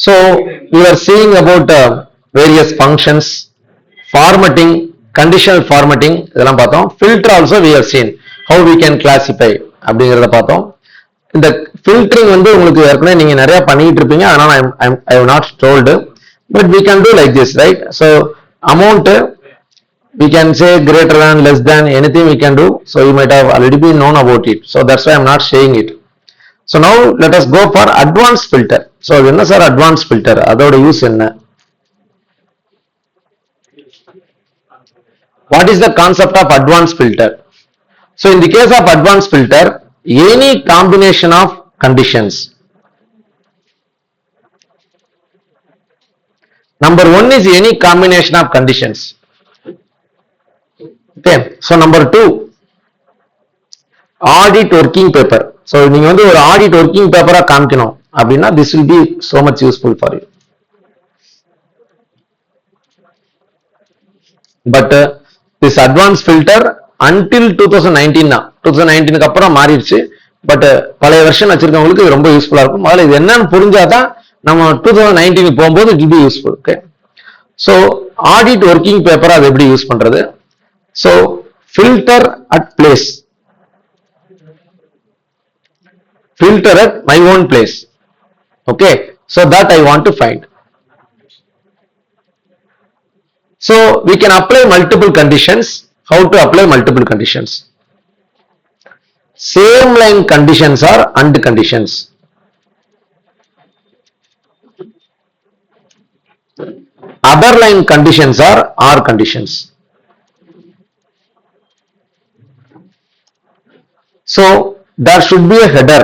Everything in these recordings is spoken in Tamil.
So we are seeing about various functions, formatting, conditional formatting இதெல்லாம் பார்த்தோம். Filter also we have seen how we can classify அப்படிங்கறத பார்த்தோம். இந்த filtering வந்து உங்களுக்கு ஏற்கனவே நீங்க நிறைய பண்ணிட்டு இருப்பீங்க, அதனால I have not told, but we can do like this, right? So amount we can say greater than, less than, anything we can do. So you might have already been known about it, so that's why I'm not saying it. So now let us go for advanced filter. So என்ன சார் advanced filter, அதோட யூஸ் என்ன? What is the concept of advanced filter? So in the case of advanced filter, any combination of conditions. Number one is any combination of conditions. Okay, so number two, audit working paper. So நீங்க வந்து ஒரு audit working paper காமிக்கணும் அப்படின்னா this will be so much useful for you. But this advanced filter until 2019 தான், 2019க்கு அப்புறம் மாறிடுச்சு. பட் பழைய வெர்ஷன் வச்சிருக்கவங்களுக்கு இது ரொம்ப யூஸ்ஃபுல்லா இருக்கும். முதல்ல இது என்னன்னு புரிஞ்சாதான் நம்ம 2019 போகும்போது it will be useful. Okay, so audit working paper அது எப்படி யூஸ் பண்றது? So filter at place, filter at my own place. Okay, so that I want to find. So we can apply multiple conditions. How to apply multiple conditions? Same line conditions are and conditions. Other line conditions are or conditions. So there should be a header.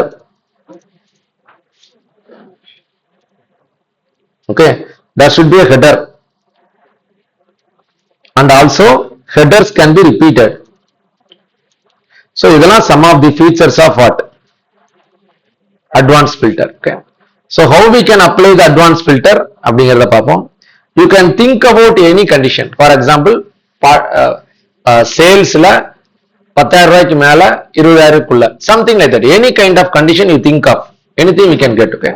Okay, there should be a header, and also headers can be repeated. So இதெல்லாம் some of the features of what? Advanced filter. Okay, so how we can apply the advanced filter அப்படிங்கறத பார்ப்போம். You can think about any condition. For example, salesல 10,000 ரூபாய்க்கு மேல 20,000 குள்ள, something like that. Any kind of condition you think of, anything we can get. Okay,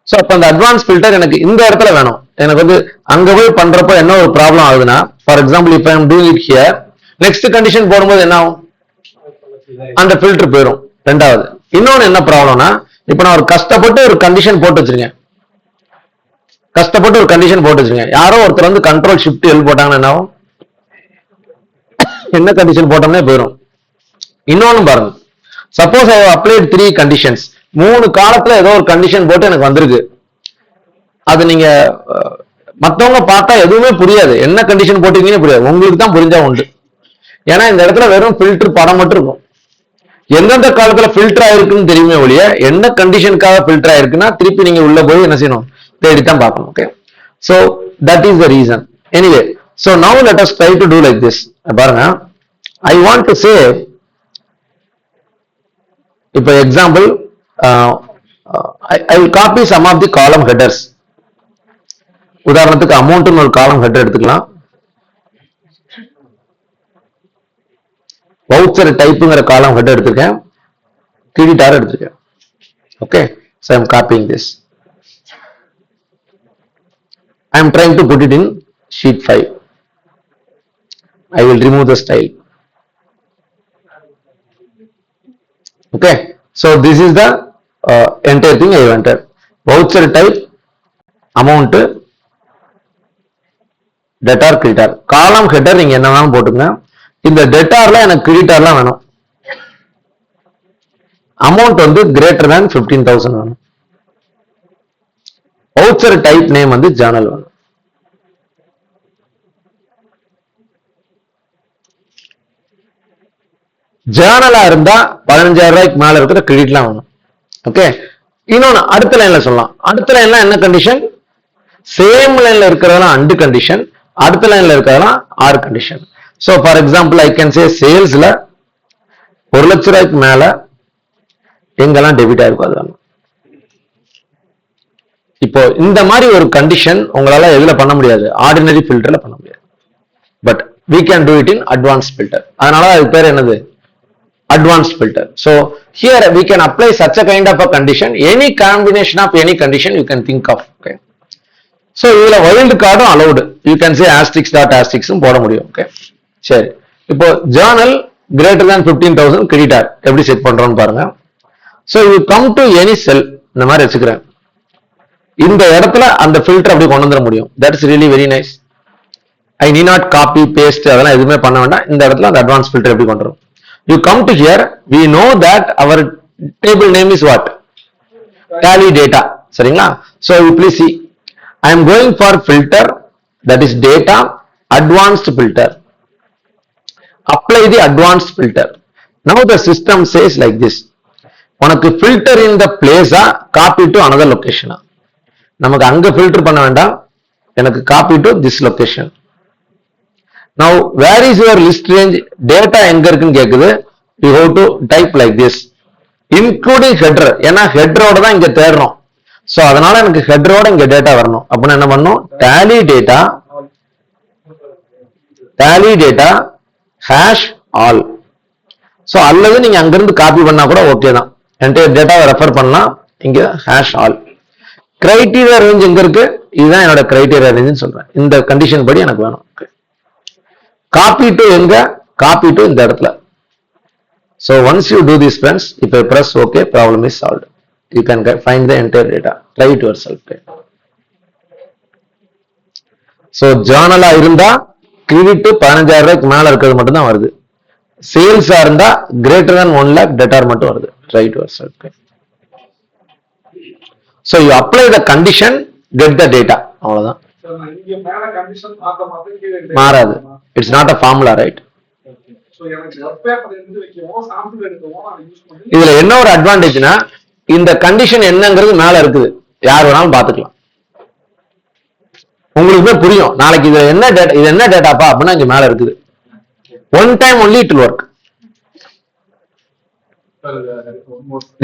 so அப்ப அந்த advanced filter எனக்கு இந்த இடத்துல வேணும். எனக்கு வந்து அங்க போய் பண்றப்போ என்ன ஒரு ப்ராப்ளம் ஆகுதுன்னா, ஃபார் எக்ஸாம்பிள் இப்ப I'm doing it here, next condition போடும்போது என்ன ஆகும்? அந்த ஃபில்டர் போயிடும். ரெண்டாவது இன்னொன்னு என்ன ப்ராப்ளம்னா, இப்ப நான் ஒரு கஷ்டப்பட்டு ஒரு கண்டிஷன் போட்டு வச்சிருக்கேன், யாரோ ஒருத்தர் வந்து கண்ட்ரோல் ஷிஃப்ட் எல் போட்டாங்கன்னா என்ன ஆகும்? என்ன கண்டிஷன் போட்டோம்னே போயிடும். இன்னொன்னு பாருங்க, சப்போஸ் ஐ அப்ளைட் 3 கண்டிஷன்ஸ், 3 காலத்துல ஏதோ ஒரு கண்டிஷன் போட்டு எனக்கு வந்திருக்கு. அது நீங்க மத்தவங்க பார்த்தா எதுவுமே புரியாது, என்ன கண்டிஷன் போட்டீங்கன்னு புரியாது, உங்களுக்கு தான் புரிஞ்சா உண்டு. ஏன்னா இந்த இடத்துல வெறும் ஃபில்டர் படம் மட்டும் இருக்கும். எந்தெந்த காலத்துல ஃபில்டர் ஆயிருக்குன்னு தெரியுமே ஒழிய என்ன கண்டிஷனுக்காக ஃபில்டர் ஆயிருக்குன்னா திருப்பி நீங்க உள்ள போய் என்ன செய்யணும்? தேடித்தான் பார்க்கணும். Okay, so that is the reason. Anyway, so now let us try to do like this. பாருங்க, I want to say, இப்ப example I will copy some of the column headers. உதாரணத்துக்கு அமௌண்ட்னு ஒரு காலம் ஹெடர் எடுத்துக்கலாம். வவுச்சர் டைப்புங்கிற காலம் ஹெடர் எடுத்துருக்கேன், கிரெடிட்டார் எடுத்துருக்கேன். Okay, so I am copying this. I am trying to put it in sheet 5. I will remove the style. Okay, so this is the entire thing I have entered. Voucher type, amount, debtor, creditor. Column header நீங்க என்ன வேணாலும் போட்டுங்க. இந்த debtorல எனக்கு creditorலாம் வேணும். Amount வந்து greater than 15,000 வேணும். Voucher type name வந்து journal வேணும். ஜேர்னலா இருந்தா 15,000 ரூபாய்க்கு மேல இருக்கிற கிரெடிட்லாம் வேணும். ஓகே, இன்னொன்னு அடுத்த லைன்ல சொல்லலாம். அடுத்த லைன்ல என்ன கண்டிஷன்? சேம் லைன்ல இருக்கிறதெல்லாம் அண்டு கண்டிஷன், அடுத்த லைன்ல இருக்கிறதெல்லாம் are condition. So for example I can say சேல்ஸ்ல 1 லட்சம் ரூபாய்க்கு மேல எங்கெல்லாம் டெபிட் ஆயிருக்கும் அது வேணும். இப்போ இந்த மாதிரி ஒரு கண்டிஷன் உங்களால எதுல பண்ண முடியாது? ஆர்டினரி ஃபில்டர்ல பண்ண முடியாது. But we can do it in advanced filter. அதனால அது பேர் என்னது? Advanced filter. So here we can apply such a kind of a condition, any combination of any condition you can think of. Okay, so இதுல வைல்டு கார்டும் allowed. You can say asterisks dot ஆஸ்டிக்ஸும் போட முடியும். ஓகே, சரி. இப்போ ஜேர்னல் கிரேட்டர் தேன் 15,000 கிரெடிட்டார் எப்படி செட் பண்றோம்னு பாருங்க. So you come to any cell, இந்த மாதிரி வச்சுக்கிறேன். இந்த இடத்துல அந்த ஃபில்டர் அப்படி கொண்டு வந்துட முடியும். That is really very nice. I need not copy paste அதெல்லாம் எதுவுமே பண்ண வேண்டாம். இந்த இடத்துல அந்த அட்வான்ஸ் ஃபில்டர் எப்படி கொண்டு வரும். You come to here, we know that our table name is what, tally data. சரிங்களா? So you please see, I am going for filter, that is data, advanced filter. Apply the advanced filter. Now the system says like this. உனக்கு filter in the place copy to another location. நமக்கு அங்க filter பண்ண வேண்டாம், எனக்கு copy to this location. Now where is your list range? Data எங்க இருக்குன்னு கேக்குது. You have to type like this, including header. ஏன்னா ஹெட்டரோட தான் இங்க தேடுறோம். சோ அதனால எனக்கு ஹெட்டரோட இங்க டேட்டா வரணும். அப்ப என்ன பண்ணணும், tally data hash all. So அல்லது நீங்க அங்கிருந்து காப்பி பண்ணா கூட ஓகே தான். என்டையர் டேட்டாவை ரெஃபர் பண்ணலாம். இங்க hash all. கிரைட்டீரியா ரேஞ்ச் எங்க இருக்கு, இதுதான் என்னோட கிரைட்டீரியா ரேஞ்சுன்னு சொல்றேன். இந்த கண்டிஷன் படி எனக்கு வேணும். காப்பி டு எங்க, காப்பி டு இந்த இடத்துல. So once you do this friends, if I press OK, problem is solved. You can find the entire data. Try it yourself. So journal இருந்தா கிரெடிட் 15,000 ரூபாய்க்கு மேல இருக்கிறது மட்டும் தான் வருது. சேல்ஸ் இருந்தா greater than 1 lakh டெட்டார் மட்டும் வருது. Try it yourself. So you apply the condition, get the data. அவ்வளவுதான். மாறாது. It's not a formula, right? இதுல என்ன ஒரு அட்வான்டேஜ்னா, இந்த கண்டிஷன் என்னங்கிறது மேல இருக்குது, யார் வேணாலும் பாத்துக்கலாம். உங்களுக்கு புரியும் நாளைக்கு இது என்ன டேட்டா, இது என்ன டேட்டாப்பா அப்படின்னா இங்க மேல இருக்குது. One time only it will work.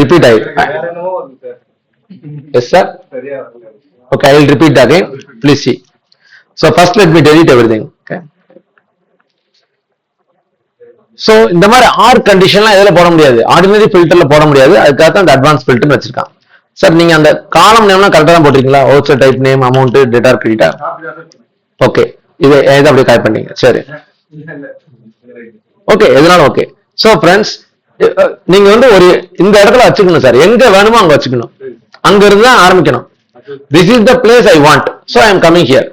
Repeat ஆயிடும். Yes sir. Okay, I will repeat again. Please see. So first let me delete everything. Okay. So இந்த மாதிரி ஆர் கண்டிஷன்லாம் எதுல போட முடியாது, ஆர்டினரி ஃபில்டர்ல போட முடியாது. அதுக்காக தான் அந்த அட்வான்ஸ் ஃபில்டர் வச்சிருக்கான். சார் நீங்க அந்த காலம் நேம்லாம் கரெக்டா தான் போட்டிருக்கீங்களா? ஓச்சர் டைப் நேம், அமௌண்ட், டேட்டா, கிரெடிட்டா. ஓகே, இது அப்படியே காப்பி பண்ணீங்க. சரி, ஓகே, எதனால ஓகே. சோ ஃப்ரெண்ட்ஸ், நீங்க ஒரு இந்த இடத்துல வச்சுக்கணும் சார், எங்க வேணுமோ அங்க வச்சுக்கணும். அங்க இருந்து தான் ஆரம்பிக்கணும். This is the place I want, so I am coming here.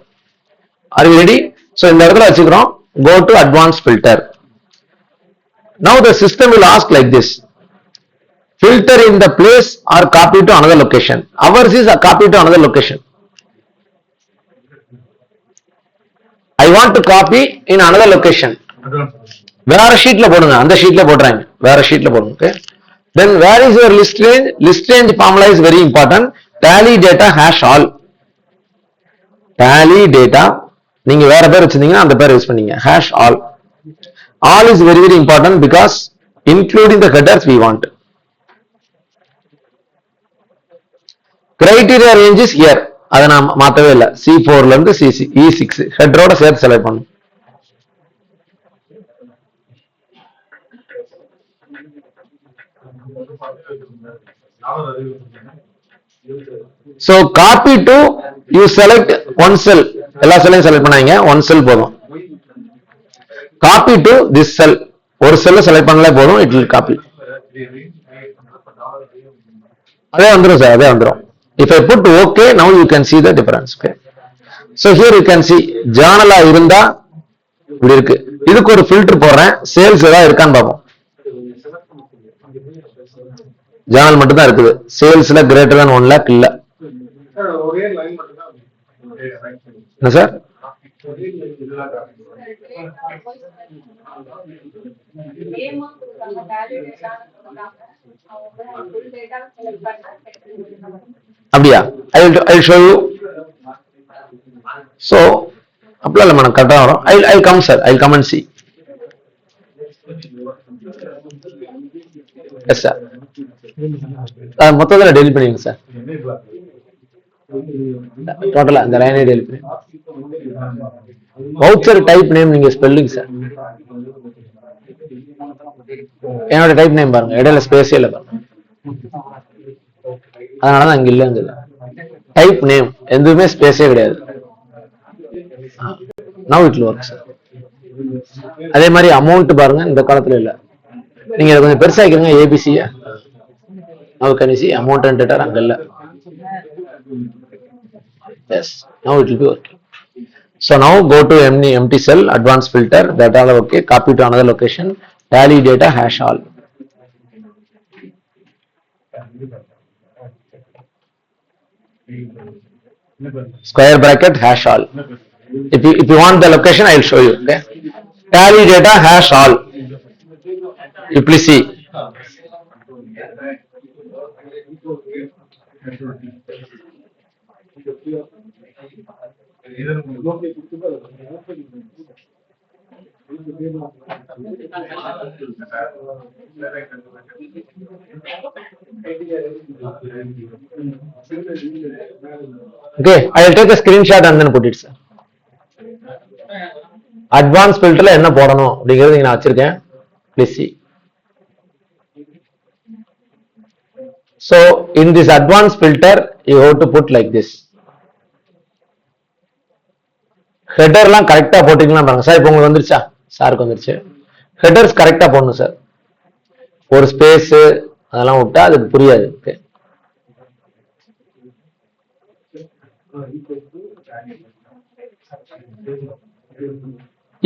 Are you ready? So இந்த இடத்துல வச்சுக்கிறோம். Go to advanced filter. Now the system will ask like this, filter in the place or copy to another location. Ours is a copy to another location. I want to copy in another location. வேற ஷீட்ல போடுங்க, அந்த ஷீட்ல போடுறாங்க, வேற ஷீட்ல போடுங்க. Okay. Then where is your list range? List range formula is very important. Tally data hash all. Tally data நீங்க வேற பேர் வச்சிருந்தீங்கன்னா அந்த பேர் யூஸ் பண்ணீங்க. Hash all. All is very very important because including the headers we want. Criteria range is here. அதை நான் மாத்தவே இல்லை. C4 ல இருந்து E6 ஹெட்டரோட சேர்த்து செலக்ட் பண்ணும். So copy to, you select one cell. எல்லா செல்லையும் செலக்ட் பண்ணாங்க, ஒன் செல் போதும். Copy to this cell. ஒரு செல்ல செலக்ட் பண்ணல போதும், it will copy. அதே வந்துரும் சார், அதே வந்துரும். If I put OK, now you can see the difference. Okay. So here you can see, journal இருந்தா இப்படி இருக்கு. இதுக்கு ஒரு ஃபில்டர் போடுறேன், சேல்ஸ் ஏதாவது இருக்கான்னு பார்ப்போம். ஜேர்னல் மட்டும் தான் இருக்குது. சேல்ஸ்ல greater than 1 lakh இல்ல. என்ன சார்? அப்படியா? I will show you. So அப்படியே நம்ம கரெக்டா வரும். I'll come sir, I'll come and see. Yes sir. மொத்தத்துல டெலிட் பண்ணிடுங்க சார். டோட்டலா இந்த லைனை டெலிட் பண்ணி. வவுச்சர் டைப் நேம் நீங்க ஸ்பெல்லிங் சார். என்னோட டைப் நேம் பாருங்க, இடையில ஸ்பேஸே இல்ல பாருங்க. அதனாலதான் அங்க இல்லைங்குது. டைப் நேம் எதுவுமே ஸ்பேஸே கிடையாது. now it will work sir. அதே மாதிரி அமௌண்ட் பாருங்க இந்த காலத்துல இல்ல, நீங்க கொஞ்சம் பெருசாக்கிருங்க ABC. now can you see amount and data அங்க இல்ல. yes, now it will be working. so now go to empty cell, advanced filter, that all okay, copy to another location, tally data hash all. Square bracket hash all. If you want the location, I will show you. Okay, tally data hash all. You please see. Okay, I will take a screenshot and then put it sir. Advanced filter ல என்ன போடணும் அப்படிங்கிறது நான் வச்சிருக்கேன். Please see. So in this advanced filter you have to put like this. Header எல்லாம் கரெக்டா போட்டீங்கன்னா பாருங்க சார். இப்போ உங்களுக்கு வந்துருச்சா? சாருக்கு வந்துருச்சு. ஹெடர்ஸ் கரெக்டா போடணும் சார். ஒரு ஸ்பேஸ் அதெல்லாம் விட்டா அதுக்கு புரியாது. ஓகே,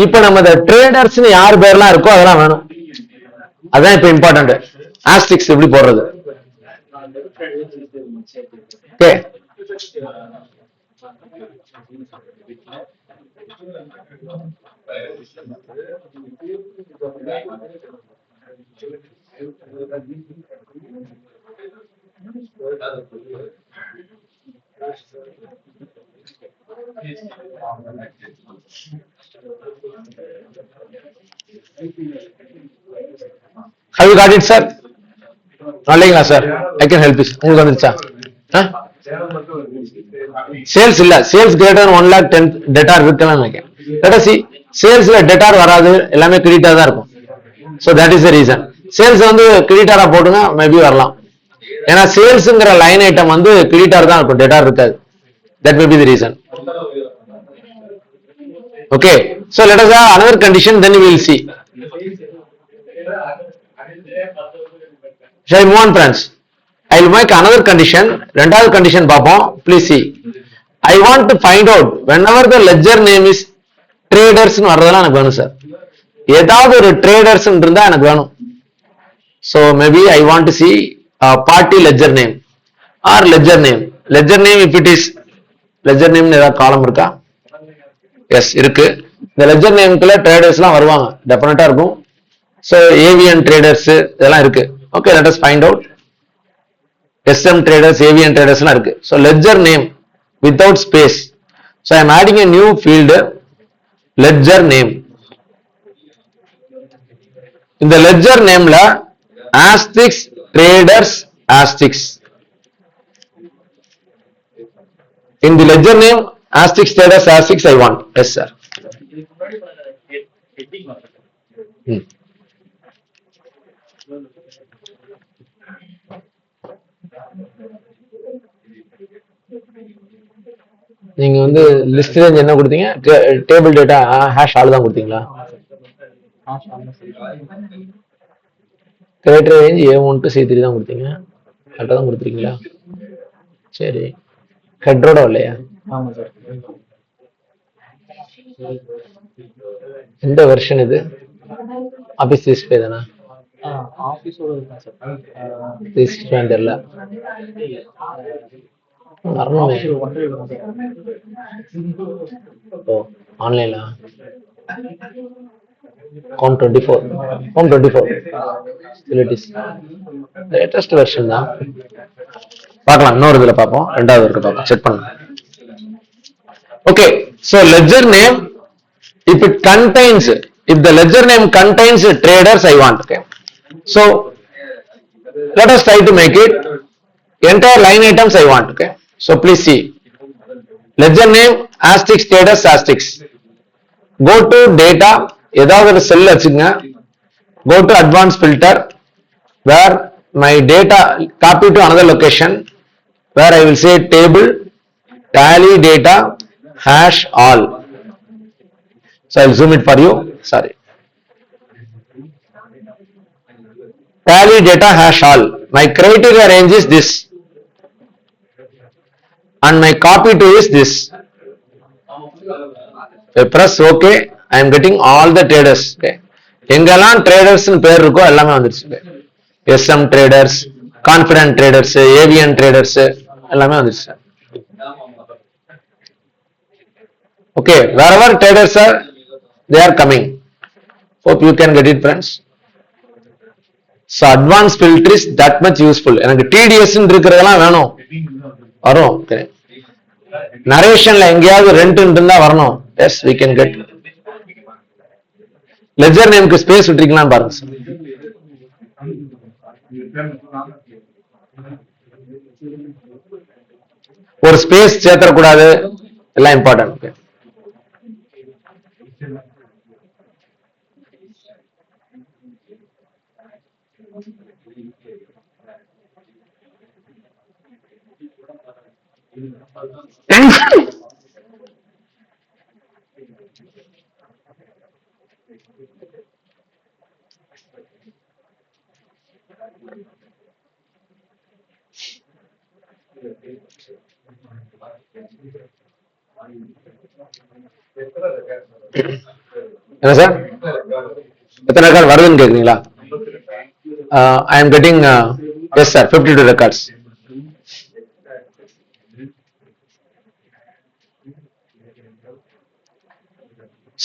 இப்ப நம்ம ட்ரேடர்ஸ் யார் பேர்லாம் இருக்கோ அதெல்லாம் வேணும். அதான் இப்ப இம்பார்ட்டன்ட். ஆஸ்டிக்ஸ் எப்படி போடுறது? Okay, have you got it sir? இல்லைங்களா sir? I can help you. உங்களுக்கு வந்துருச்சா? சேல்ஸ் இல்ல, சேல்ஸ் கிரேட்டர் 1 lakh 10 டெட்டார் இருக்கலாம் நினைக்கிறேன். let us see, சேல்ஸ்ல டெட்டார் வராது, எல்லாமே கிரெடிட்டா தான் இருக்கும். so that is the reason. Sales வந்து கிரெடிட்டாரா போடுங்க, மேபி வரலாம். ஏன்னா சேல்ஸ்ங்கிற லைன் ஐட்டம் வந்து கிரெடிட்டார் தான் இருக்கும், டெட்டார் இருக்காது. that may be the reason. okay, so let us have another condition, then we will see. shall I move on friends? I will make another condition. ரெண்டாவது condition பார்ப்போம். please see. I want to find out whenever the ledger name is traders னு வரதெல்லாம் எனக்கு வேணும் சார். ஏதாவது ஒரு traders இருந்தா எனக்கு வேணும். so maybe I want to see party ledger name or ledger name. ledger name if it is ledger name னு ஏதாவது காலம் இருக்கா? yes இருக்கு. இந்த ledger nameக்குள்ள traders-லாம் வருவாங்க, டெஃபினட்டா இருக்கும். so avian traders இதெல்லாம் இருக்கு. okay, let us find out. SM traders, avian traders லாம் இருக்கு. so ledger name without space. so I am adding a new field, ledger name. இந்த ledger nameல asterisk traders asterisk. in the ledger name asterisk traders asterisk I want. yes sir. நீங்க வந்து லிஸ்ட் ரேஞ்ச் என்ன கொடுத்தீங்க? டேபிள் டேட்டா ஹேஷ் ஆல் தான் கொடுத்தீங்களா? Creator range A1 to C3 தான் கொடுத்தீங்க. கரெக்டாக தான் கொடுத்துருக்கீங்களா? சரி, ஹெட்ரோட இல்லையா? எந்த வெர்ஷன் இது? ஆஃபீஸ் 365 தானா? ஆஃபீஸோட இருக்கா சார்? 365 தெரியல. வரணுமே. ஓ, ஆன்லைன்ல Home 24 facilities latest version தான். பார்க்கலாம், இன்னொரு இதுல பார்ப்போம். ரெண்டாவது இருக்கு, பார்ப்போம், செக் பண்ணுங்க. okay, so ledger name, if the ledger name contains traders I want. okay, so let us try to make it entire line items I want. okay, so please see, ledger name asterisk traders asterisk. go to data, ஏதாவது ஒரு செல் வச்சுங்க. go to advanced filter where my data copy to another location where I will say table tally data hash all. So I'll zoom it for you. Sorry. Tally data hash all. My criteria range is this. And my copy to is this. I press OK. I am getting all the traders. Okay. எங்கெல்லாம் traders பேர் இருக்கோ எல்லாமே வந்துருச்சு. SM traders, confident traders, avian traders எல்லாமே வந்துருச்சு. Okay, wherever traders are, they are coming. Hope you can get it, friends. So advanced filter is that much useful. எனக்கு TDS இருக்கிறதெல்லாம் வேணும். வரும். நரேஷன்ல எங்கேயாவது ரெண்ட் இருந்தா வரணும். Yes, we can get. Ledger நேம்க்கு ஸ்பேஸ் விட்டுருக்கலாம் பாருங்க சார். ஒரு ஸ்பேஸ் சேர்த்தக்கூடாது, எல்லாம் இம்பார்ட்டன்ட். என்ன சார் எத்தனை ரெக்கார்ட் வருதுன்னு கேக்குறீங்களா? I am getting yes sir 52 records.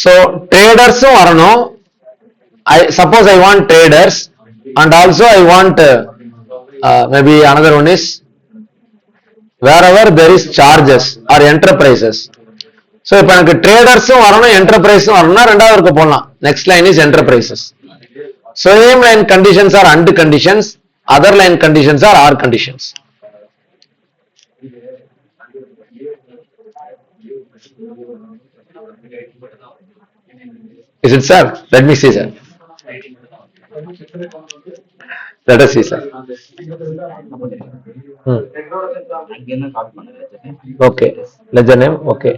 So traders வரணும். Suppose I want traders and also I want maybe another one is wherever there is charges or enterprises. So இப்ப எனக்கு ட்ரேடர்ஸும் வரணும் என்டர்பிரைஸும் வரணும்னா ரெண்டாவது இருக்க போடலாம். Next line is enterprises. Same line conditions are AND conditions, other line conditions are OR conditions. Is it sir? Let me see sir. Let us see sir. Okay. Ledger name. Okay.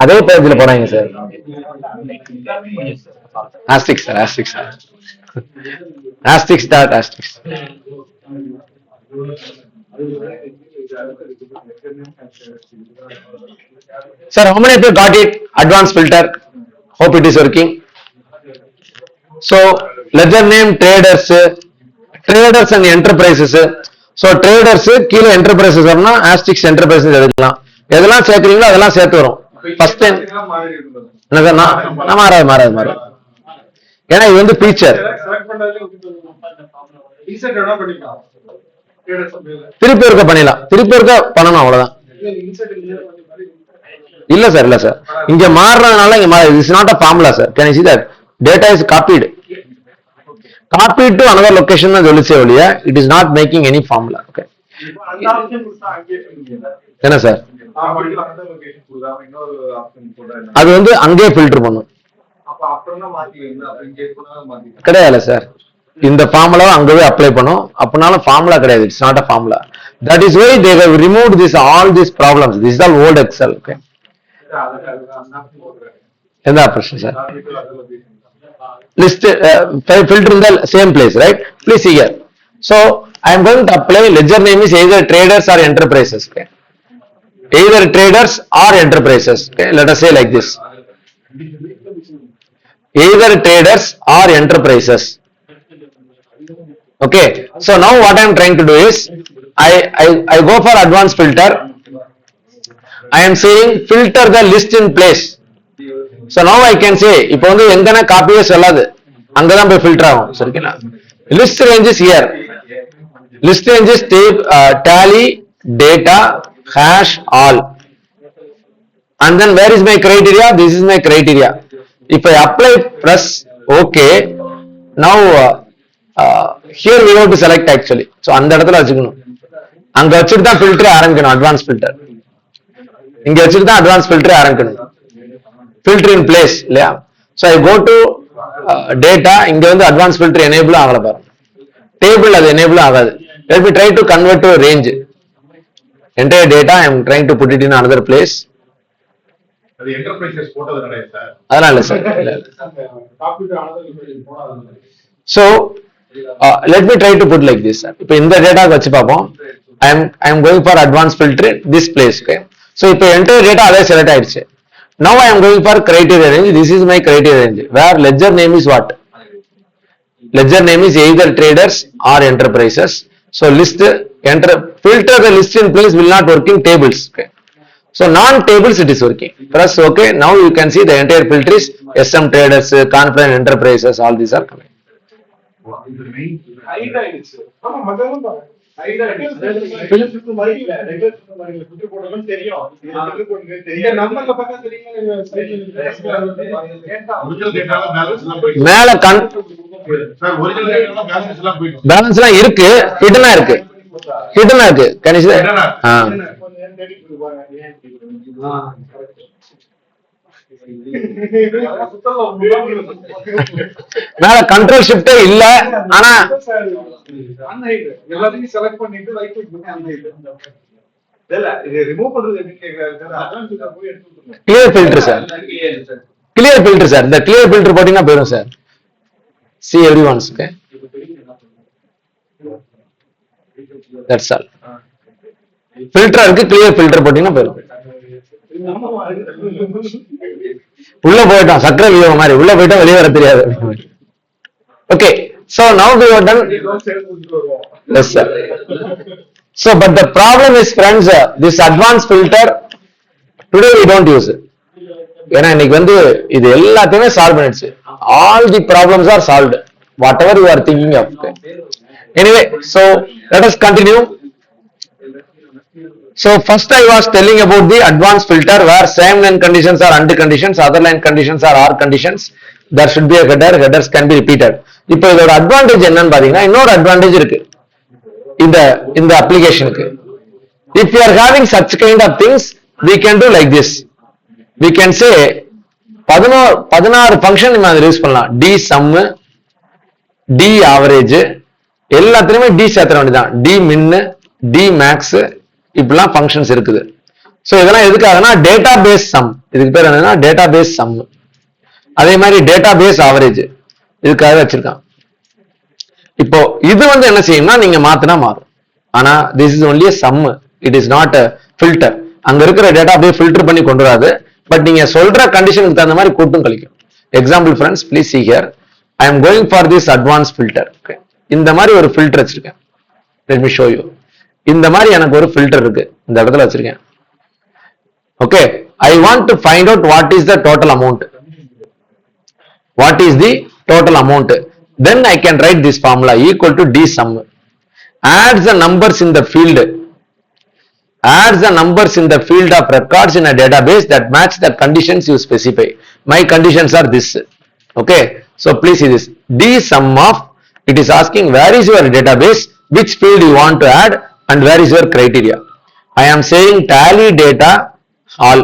அதே பேஜ்ல போறாங்க sir. Asterisk sir. Asterisk sir. Asterisk dot asterisk. Sir, how many of you got it? Advanced filter. Hope it is working. So, ledger name traders, traders and enterprises. So, traders கீழே enterprises வரணும், asterisk enterprises எடுக்கலாம். எதெல்லாம் சேர்க்கிறீங்களோ அதெல்லாம் சேர்த்து வரும். ஃபர்ஸ்ட் டைம் மாறாது. ஏன்னா இது வந்து ஃபீச்சர். திருப்பி இருக்க பண்ணிடலாம். திருப்பி இருக்க பண்ணணும் அவ்வளவுதான். இல்ல சார் இங்க மாறுறதுனால இங்க மாறு. It's not a formula sir. Can you see that data is copied to another location னு சொல்லிச்சே ஒழிய it is not making any formula. Okay. என்ன சார் அது வந்து அங்கே ஃபில்டர் பண்ணும். கிடையாது சார், இந்த ஃபார்முலாவை அங்கவே அப்ளை பண்ணும். அப்படினாலும் ஃபார்முலா கிடையாது. It's not a formula. That is why they have removed this all these problems. This is all old Excel. Okay. எந்த operation sir? List filter in the same place, right? Please see here. So I am going to apply ledger name is either traders or enterprises. Okay. Either traders or enterprises. Okay. Let us say like this. Either traders or enterprises. Okay. So now what I am trying to do is I go for advanced filter. I am saying filter the list in place. So now I can say இப்போ வந்து எங்கன காப்பியே சொல்லாது, அங்கதான் போய் ஃபில்டர் ஆகும். சரிங்களா? List range is here. List range is tally data hash all. And then where is my criteria? This is my criteria. If I apply press OK, now here we have to select actually. So அந்த இடத்துல வச்சுக்கணும். அங்க வச்சுட்டு தான் ஃபில்டர் ஆரம்பிக்கணும். அட்வான்ஸ் ஃபில்டர் இங்க வச்சுட்டு தான் அட்வான்ஸ் ஃபில்டர் ஆரம்பிக்கணும். ஃபில்டர் இன் பிளேஸ் இல்லையா? So I go to data. இங்க வந்து அட்வான்ஸ் ஃபில்டர் எனேபிள் ஆகல பாருங்க. டேபிள் அது எனேபிள் ஆகாது. Let me try to convert to a range. Entire data I am trying to put it in another place. அதெல்லாம் இல்ல sir. So let me try to put like this sir. இப்போ இந்த டேட்டா வச்சு பார்ப்போம். I am going for advanced filter this place. Okay, so இப்போ entire data அதே select ஆயிடுச்சு. Now I am going for criteria range. This is my criteria range where ledger name is what? Ledger name is either traders or enterprises. So list filter the list in place will not work in tables. Okay, so non-tables it is working. Press OK. Now you can see the entire filter is SM traders, confident enterprises. All these are coming. மேல பேலன்ஸ் எல்லாம் இருக்கு, ஹிடனா இருக்கு, ஹிடனா இருக்கு. மேல கண்ட்ரோல் ஷிஃப்டே இல்ல, ஆனா எல்லாத்தையும் செலக்ட் பண்ணிட்டு clear filter sir, clear filter sir. இந்த கிளியர் ஃபில்டர் போட்டீங்கன்னா போயிடும் sir. See everyone's okay. That's all. Filter இருக்கு, clear filter போட்டீங்கன்னா போயிடும். உள்ள போயிட்டோம் சக்கர வியூ மாதிரி, உள்ள போயிட்டா வெளியே வர தெரியாது. Okay, so now we are done. Yes sir. So but the problem is friends, this advanced filter today we don't use it. ஏன்னா இன்னைக்கு வந்து இது எல்லாத்தையுமே சால்வ் பண்ணிடுச்சு. All the problems are solved, whatever you are thinking of. Anyway, so let us continue. So first I was telling about the advanced filter where same line conditions are AND conditions, other line conditions are OR conditions. There should be a header, headers can be repeated. இப்போ இதோட அட்வான்டேஜ் என்னன்னு பாத்தீங்கன்னா இன்னொரு அட்வான்டேஜ் இருக்கு இந்த அப்ளிகேஷனுக்கு. If you are having such kind of things, we can do like this. We can say 16 function நம்ம அதை யூஸ் பண்ணலாம். டி சம், டி ஆவரேஜ், எல்லாத்துலயுமே டி சேர்த்துற வேண்டியதான். டி மின், டி மேக்ஸ், இப்படிலாம் ஃபங்க்ஷன்ஸ் இருக்குது. ஸோ இதெல்லாம் எதுக்காகனா டேட்டா பேஸ் சம், இதுக்கு பேர் என்னன்னா டேட்டா பேஸ் சம். அதே மாதிரி டேட்டா பேஸ் ஆவரேஜ் இதுக்காக வச்சிருக்கான். இப்போ இது வந்து என்ன செய்யும்னா நீங்க மாத்தினா மாறும். ஆனா this is only sum, it is not filter. அங்க இருக்கிற டேட்டா அப்படியே ஃபில்டர் பண்ணி கொண்டு வராது. பட் நீங்க சொல்ற கண்டிஷனுக்கு தகுந்த மாதிரி கூட்டும் கழிக்கும். Example friends, please see here. I am going for this advanced filter. Okay, இந்த மாதிரி ஒரு ஃபில்டர் வச்சிருக்கேன். Let me show you. இந்த மாதிரி எனக்கு ஒரு ஃபில்டர் இருக்கு, இந்த இடத்துல வச்சிருக்கேன். Okay, I want to find out what is the total amount. What is the total amount? Then I can write this formula equal to d sum. Adds the numbers in the field. Adds the numbers in the field of records in a database that match the conditions you specify. My conditions are this. Okay, so please see this. D sum of, it is asking where is your database, which field you want to add, and where is your criteria. I am saying tally data all.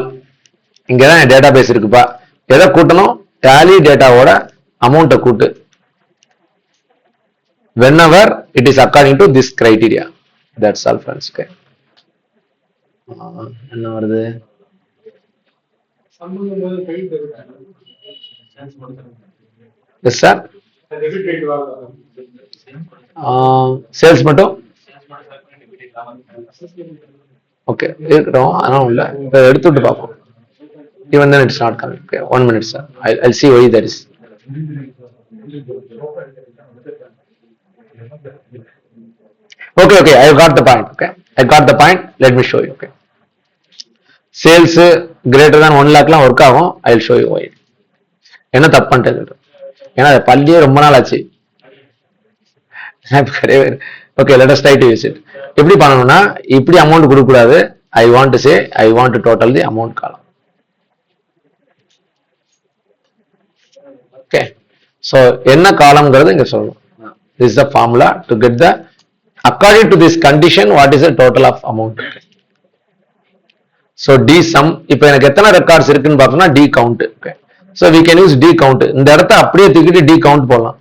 இங்கதான் database இருக்குப்பா. எதை கூட்டணும்? tally data ஓட amount கூட்டு. Whenever it is according to this criteria. That's all friends. Okay. என்ன வருது? Yes sir. சேல்ஸ் மட்டும் ஓகே இருக்கட்டும், அதனால இல்ல. இப்போ எடுத்துட்டு பார்ப்போம். Even then it's not coming. Okay, 1 minute sir. I'll see why that is. Okay, I got the point. Okay, I got the point. Let me show you. Okay, sales greater than 1 lakh work ஆகும். I'll show you why. என்ன தப்பு பண்ணிட்டேன், ஏன்னா பள்ளியே ரொம்ப நாள் ஆச்சு. Okay, let us try to use it. எப்படி பண்ணணும்னா இப்படி அமௌண்ட் கொடுக்க கூடாது. I want to say I want to total the amount column. Okay, so என்ன காலம்ங்கிறது இங்க சொல்லணும். This is the formula to get the, according to this condition, what is the total of amount. So d sum, இப்போ எனக்கு எத்தனை ரெக்கார்ட்ஸ் இருக்குன்னு பார்த்தோம்னா d count. Okay, so we can use d count. இந்த இடத்த அப்படியே தூக்கிட்டு d count போடலாம்.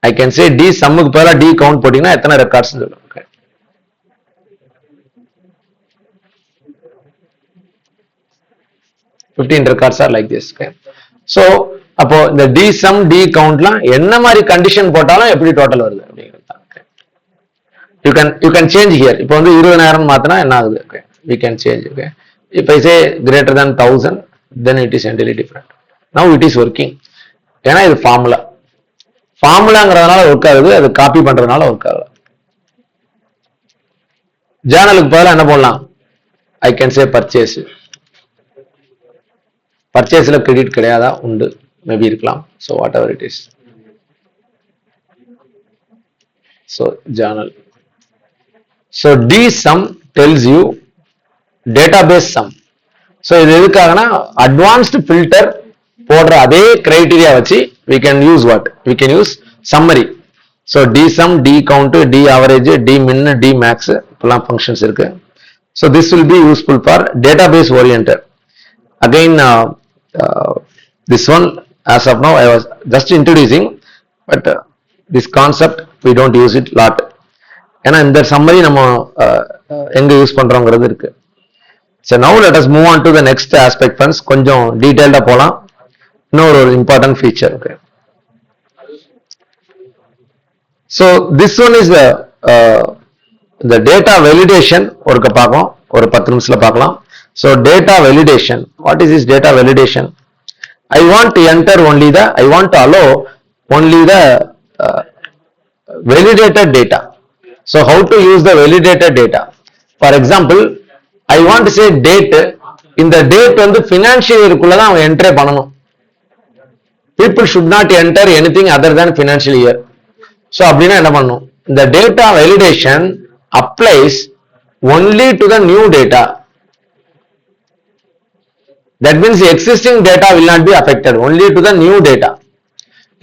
I can say d sum க்கு பதிலா d count போட்டீங்கன்னா எத்தனை ரெக்கார்ட்ஸ் சொல்லும். Okay, 15 records are like this. Okay. So அப்போ இந்த dsum dcountலாம் என்ன மாதிரி கண்டிஷன் போட்டாலும் எப்படி டோட்டல் வருது அப்படிங்கிறது. You can change here. இப்போ வந்து 20000 மாத்தினா என்ன ஆகுது? Okay. We can change. Okay. If I say greater than 1000, then it is entirely different. Now it is working. ஏன்னா இது ஃபார்முலாங்கிறதுனால ஒர்க் ஆகுது, அது காப்பி பண்றதுனால ஒர்க் ஆகல. ஜேர்னலுக்கு பதிலாக என்ன போடலாம்? I can say purchase. பர்ச்சேஸ்ல கிரெடிட் கிடையாதா? உண்டு, மேபி இருக்கலாம். So whatever it is. So journal. So dsum tells you database sum. So இது எதுக்காகனா அட்வான்ஸ்டு ஃபில்டர் போடுற அதே கிரைட்டீரியா வச்சு we can use what? We can use summary. So dsum, dcount, daverage, dmin, dmax இப்பெல்லாம் functions இருக்கு. So this will be useful for database oriented. Again this one as of now I was just introducing, but this concept we don't use it lot. ஏன்னா இந்த சம்மரி நம்ம எங்க யூஸ் பண்றோங்கிறது இருக்கு. So now let us move on to the next aspect friends. கொஞ்சம் டீடைல்டா போலாம். இன்னொரு important feature. Okay. So this one is the data validation. ஒருக்க பார்ப்போம், ஒரு 10 நிமிஷத்துல பார்க்கலாம். So data validation. What is this data validation? I want to allow only the validated data. So how to use the validated data? For example, I want to say date. இந்த date வந்து financial yearக்குள்ள தான் அவன் என்ட்ரி பண்ணணும். People should not enter anything other than financial year. So அப்படின்னா என்ன பண்ணணும்? இந்த data validation applies only to the new data. That means the existing data will not be affected, only to the new data.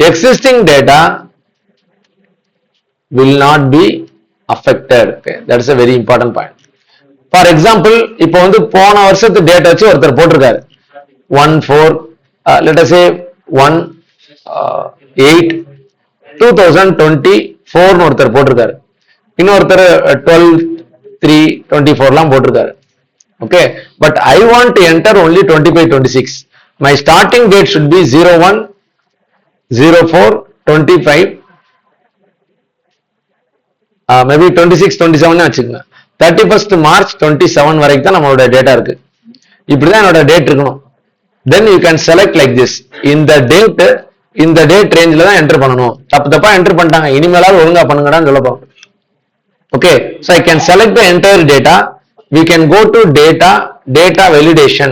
Existing data will not be affected. Okay, that is a very important point. For example, இப்போ வந்து போன வருஷத்து டேட் வச்சு ஒருத்தர் போட்டிருக்காரு 1/4 let us say 1/8/2024 ஒருத்தர் போட்டிருக்காரு, இன்னொருத்தர் 12/3/24 போட்டிருக்காரு. Okay, but I want to enter only 25/26. My starting date should be 01/04/25, maybe 26/27 வச்சுக்கோங்க. 31st March 27 வரைக்கும் தான் நம்மளோட டேட்டா இருக்கு. இப்படிதான் என்னோட டேட் இருக்கணும். Then you can select like this. இந்த டேட் ரேஞ்சில தான் என்டர் பண்ணணும். தப்பா என்டர் பண்ணிட்டாங்க, இனிமேலாவது ஒழுங்கா பண்ணுங்கடான்னு சொல்ல போறோம். Okay, so I can select the entire data. We can go to data validation.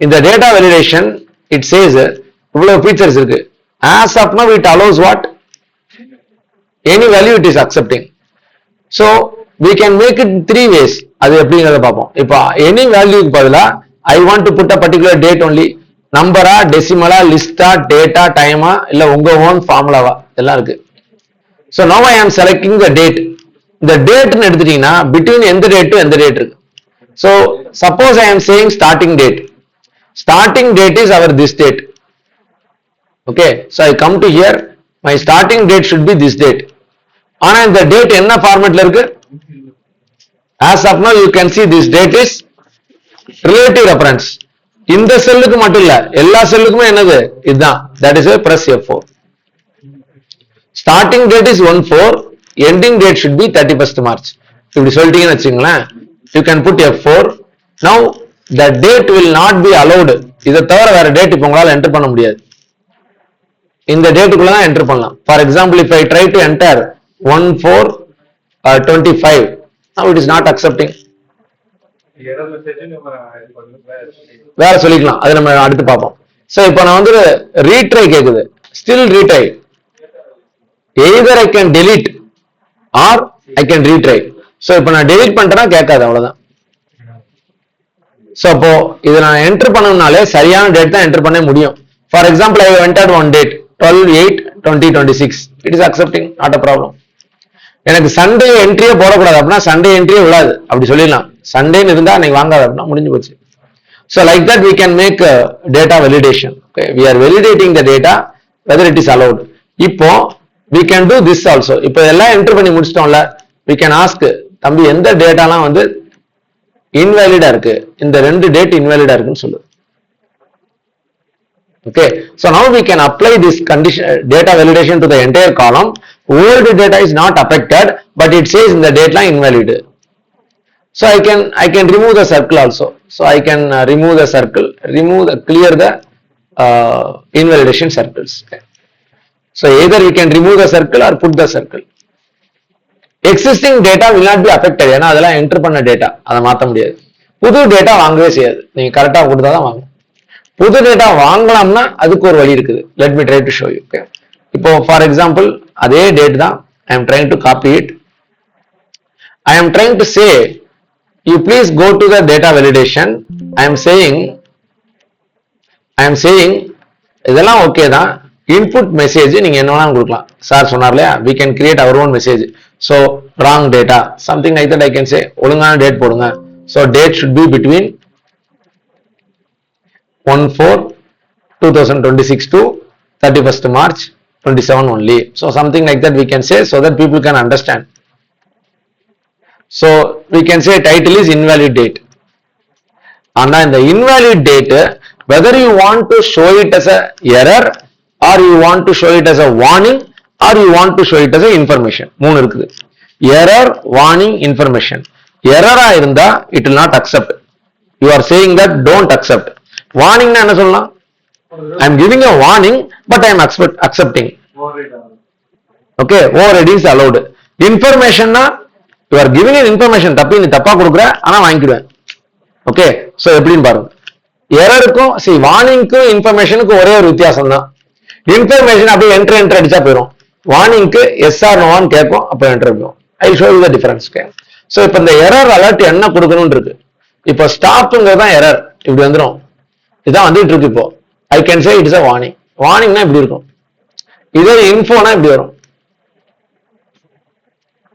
In the data validation, it says இவ்வளவு features இருக்கு. As of now, it allows what? Any value it is accepting. So we can make it 3 ways. அது எப்படிங்கறத பார்ப்போம். இப்போ any வேல்யூக்கு பதிலா I want to put a particular date only. நம்பரா, டெசிமலா, லிஸ்டா, டேட்டா, டைமா, இல்ல உங்க ஓன் ஃபார்முலாவா எல்லாம் இருக்கு. So now I am selecting the date. இந்த டேட்னு எடுத்துட்டீங்கன்னா between எந்த டேட் டு எந்த டேட் இருக்கு. So suppose I am saying starting date. Starting date is our this date. Okay, so I come to here. My starting date should be this date. ஆனா இந்த டேட் என்ன ஃபார்மேட்ல இருக்கு? As of now you can see this date is relative reference. இந்த செல்லுக்கு மட்டும் இல்ல, எல்லா செல்லுக்குமே என்னது? இதுதான். That is why press F4. Starting date is 1/4, ending date should be 31st March. இப்படி சொல்லிட்டீங்கன்னு வச்சுங்களேன், you can put F4. Now the date will not be allowed. இதை தவிர வேற டேட் இப்போ உங்களால என்டர் பண்ண முடியாது. இந்த டேட்டுக்குள்ள தான் என்டர் பண்ணலாம். For example, if I try to enter 1/4/25, now it is not accepting. வேற சொல்லிக்கலாம், அது நம்ம அடுத்து பார்ப்போம். சோ இப்போ நான் வந்து ரீட்ரை கேக்குது, still retry. Either I can delete or I can retry. So இப்போ நான் delete பண்றேன்னா கேட்காது, அவ்வளவுதான். சோ அப்போ இதை நான் என்டர் பண்ணணும்னாலே சரியான டேட் தான் என்டர் பண்ண முடியும். For example, I have entered one date 12/8/2026. It is accepting, not a problem. எனக்கு சண்டே என்ட்ரியே போடக்கூடாது அப்படின்னா சண்டே என்ட்ரியே விடாது, அப்படி சொல்லிடலாம். சண்டேன்னு இருந்தா அன்னைக்கு வாங்காது அப்படின்னா முடிஞ்சு போச்சு. So like that we can make data validation. Okay, we are validating the data whether it is allowed. இப்போ we can do this also. இப்போ எல்லாம் என்டர் பண்ணி முடிச்சிட்டோம்ல, we can ask தம்பி எந்த டேட்டாலாம் வந்து இன்வேலிடா இருக்கு, இந்த 2 டேட் இன்வேலிடா இருக்குன்னு சொல்லு. Okay, so now we can apply this condition data validation to the entire column. Old data is not affected, but it says in the data invalid. So I can remove the circle also. So I can remove the circle, clear the invalidation circles. Okay. So either you can remove the circle or put the circle. Existing data will not be affected. ஏன்னா அதெல்லாம் என்டர் பண்ண டேட்டா, அதை மாற்ற முடியாது. புது டேட்டா வாங்கவே செய்யாது, நீங்க கரெக்டா கொடுத்தா தான் வாங்க. புது டேட்டா வாங்கலாம்னா அதுக்கு ஒரு வழி இருக்குது. Let me try to show you. Okay, இப்போ ஃபார் எக்ஸாம்பிள் அதே டேட் தான், I am trying to copy it. I am trying to say, you please go to the data validation. I am saying இதெல்லாம் ஓகே தான். இன்புட் மெசேஜ் நீங்க என்ன வேணாலும் கொடுக்கலாம். சார் சொன்னார் இல்லையா, we can create our own message. So wrong data, something like that I can say. ஒழுங்கான டேட் போடுங்க. So date should be between 1/4/2026 to 31st March 27 only. So something like that we can say, so that people can understand. So we can say title is invalid date. And in the invalid date, whether you want to show it as a error or you want to show it as a warning or you want to show it as a information. மூணு இருக்குது. Error, warning, information. Error ஆ இருந்தா it will not accept. You are saying that don't accept. Warning na enna sollalam? I am giving a warning but I am accepting. Okay, overriding is allowed. Information na you are giving an information, தப்பி நீ தப்பா கொடுக்குற ஆனா வாங்கிடுவேன். ஓகே, சோ எப்படின்னு பாருங்க. எரருக்கும் வார்னிங்க்கும் இன்ஃபர்மேஷனுக்கும் ஒரே ஒரு வித்தியாசம் தான். இன்ஃபர்மேஷன் அப்படியே என்டர் அடிச்சா போயிடும். வார்னிங்க்கு எஸ் ஆர் நோவான்னு கேட்கும், அப்போ என்டர் போயிடும். ஐ show you the difference. So இப்போ இந்த எரர் அலர்ட் என்ன கொடுக்கணும்னு இருக்கு. இப்போ ஸ்டாப்ங்கிறது தான் எரர், இப்படி வந்துடும். இதான் வந்துட்டு இருக்கு இப்போ. I can say it is a warning. வார்னிங்னா இப்படி இருக்கும். இதே இன்ஃபோனா இப்படி வரும்.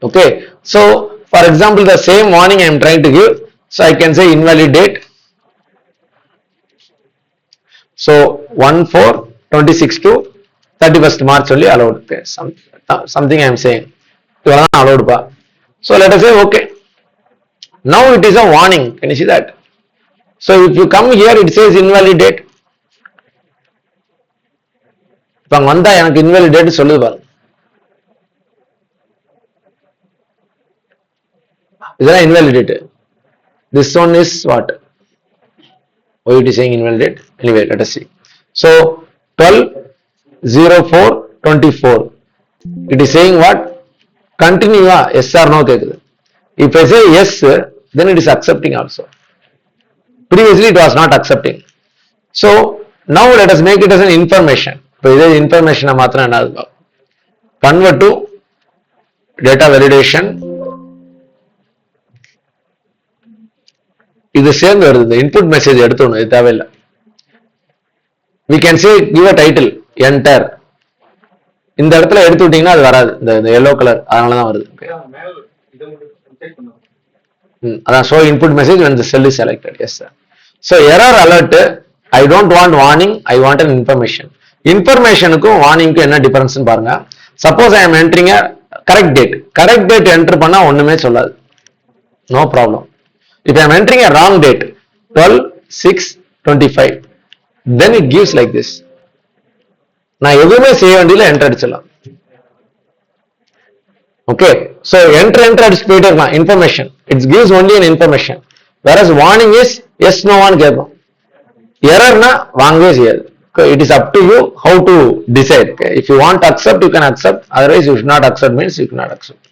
Okay, so for example the same warning I am trying to give, so I can say invalid date. So 1/4/26 to 31st March only allowed. Okay, something I am saying allowed pa. So let us say okay, now it is a warning. Can you see that? So if you come here it says invalid date. இப்போ வந்தா எனக்கு invalid date சொல்லுது பாருங்க. இதெல்லாம் invalidate. This one is what? Why it is saying invalidate? Anyway, let us see. So 12/04/24. It is saying what? Continue. Yes or no கேக்குது. If I say yes, then it is accepting also. Previously it was not accepting. So now let us make it as an information. இப்போ இதே information மாத்திரம் என்ன ஆகுது? Convert to data validation. இது சேர்ந்து வருது. இந்த இன்புட் மெசேஜ் எடுத்துடணும், இது தேவையில்லை. we can say give a title enter. இந்த இடத்துல எடுத்து விட்டீங்கன்னா அது வராது, இந்த yellow கலர், அதனாலதான் வருது. அதான் show input message when the cell is selected. Yes sir. So error alert, I don't want warning, I want an information. இன்ஃபர்மேஷனுக்கும் வார்னிங்க்கும் என்ன டிஃபரன்ஸ் பாருங்க. Suppose I am entering correct date enter பண்ணா ஒண்ணுமே சொல்லாது, no problem. If I am entering a wrong date, 12/6/25, then it gives like this. நான் எதுவுமே செய்ய வேண்டியல என்டர் அடிச்சிடலாம். ஓகே, so enter அடிச்சு போயிட்டே இருக்கலாம். Information, it gives only an information. Whereas warning is yes no ன்னு கேட்கும். எரர்னா வாங்கவே செய்யாது. It is up to you how to decide. Okay? If you want to accept, you can accept. Otherwise, you should not accept means you cannot accept.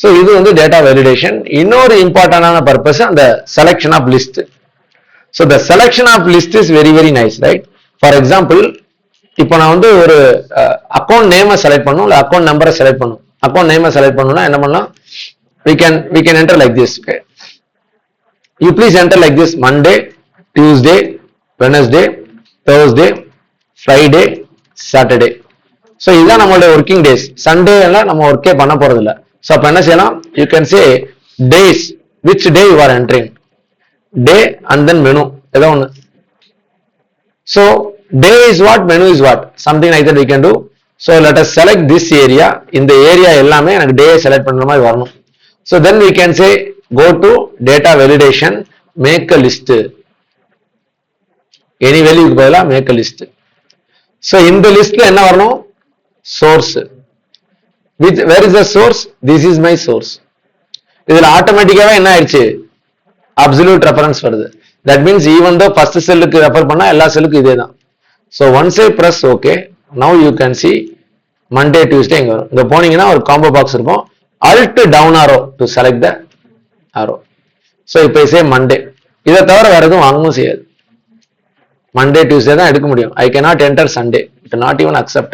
So இது வந்து டேட்டா வேலிடேஷன். இன்னொரு இம்பார்ட்டன்டான பர்பஸ் அந்த selection of list. So the selection of list is very very nice, right? For example, இப்போ நான் வந்து ஒரு அக்கௌண்ட் நேமை செலக்ட் பண்ணணும், இல்லை அக்கௌண்ட் நம்பரை செலக்ட் பண்ணணும். அக்கௌண்ட் நேமை செலக்ட் பண்ணணும்னா என்ன பண்ணலாம்? we can enter like this. Okay, you please enter like this: Monday, Tuesday, Wednesday, Thursday, Friday, Saturday. So இதுதான் நம்மளுடைய ஒர்க்கிங் டேஸ். சண்டே எல்லாம் நம்ம ஒர்க்கே பண்ண போறது இல்லை. ஸோ அப்போ என்ன செய்யலாம்? You can say days, which day you are entering, day and then menu, ஏதோ ஒன்று. So day is what, menu is what, something like that we can do. So let us select this area. இந்த ஏரியா எல்லாமே எனக்கு டே செலக்ட் பண்ற மாதிரி வரணும். So then we can say go to data validation, make a list. Any வேல்யூக்கு பதிலாக மேக் அ லிஸ்ட். So இந்த லிஸ்ட்ல என்ன வரணும்? Source. With where is the source? This is my source. இதுல ஆட்டோமேட்டிக்காவே என்ன ஆயிடுச்சு? அப்சல்யூட் ரெஃபரன்ஸ் வருது. That means even though first செல்லுக்கு ரெஃபர் பண்ணா எல்லா செல்லுக்கும் இதே தான். So once I press OK, now you can see Monday, Tuesday இங்க வரும். இங்க போனீங்கன்னா ஒரு காம்போ பாக்ஸ் இருக்கும். Alt down arrow to select the arrow. So இப்போ say Monday. இதை தவிர வேற எதுவும் வாங்கவும் செய்யாது. Monday, Tuesday தான் எடுக்க முடியும். I cannot enter Sunday. It will not even accept.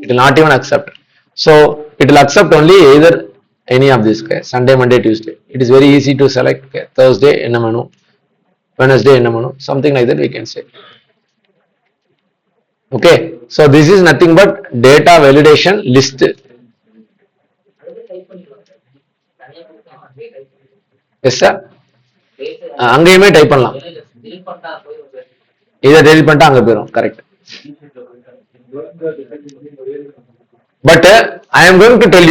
It will not even accept. So it will accept only either any of these. Okay? Sunday, Monday, Tuesday. It is very easy to select. Okay? Thursday என்ன menu, Wednesday என்ன menu, something like that we can say. Okay. So this is nothing but data validation list. Yes sir. அங்கேயுமே டைப் பண்ணலாம். இதை டெலிட் பண்ணிட்டா அங்க போயிடும். Correct. But I am going to tell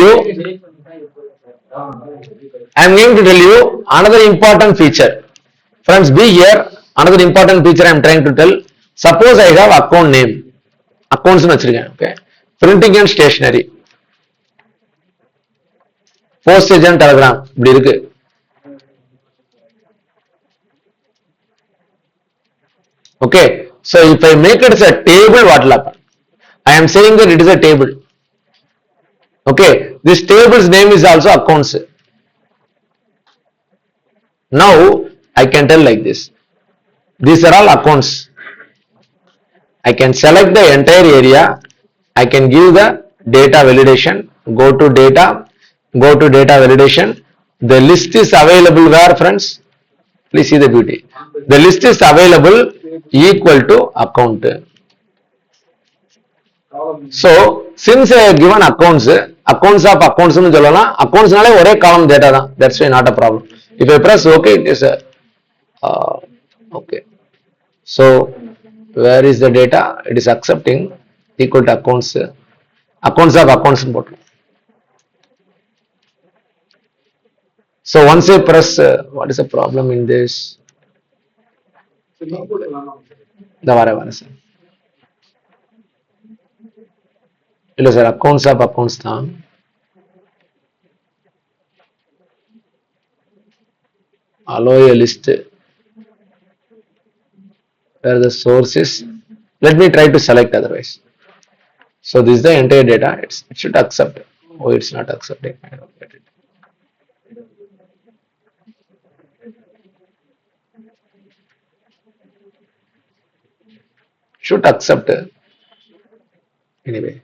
you another important feature. Friends, be here. Another important feature I am trying to tell. Suppose I have account name. Accounts னு வச்சிருக்கேன். Okay. Printing and stationery. Postage and telegram இப்படி இருக்கு. Okay, so if I make it as a table, what will happen? I am saying that it is a table. Okay, this table's name is also accounts. Now I can tell like this. These are all accounts. I can select the entire area. I can give the data validation. Go to data validation. The list is available where, friends? Please see the beauty. The list is available equal to account. So since I have given accounts of accounts னு சொல்லலாம். accountsனாலே ஒரே column data தான். That's why not a problem. If I press OK, it is a okay. So where is the data? It is accepting equal to accounts of accounts னு போட்டுரும். So once I press what is the problem in this? இந்த வர சார். இல்ல சார், அக்கௌண்ட்ஸ் ஆஃப் அக்கௌண்ட்ஸ் தான். allow a list where the source is. Let me try to select otherwise. So this is the entire data. It should accept. Oh, it's not accepting. I don't get it. Should accept anyway.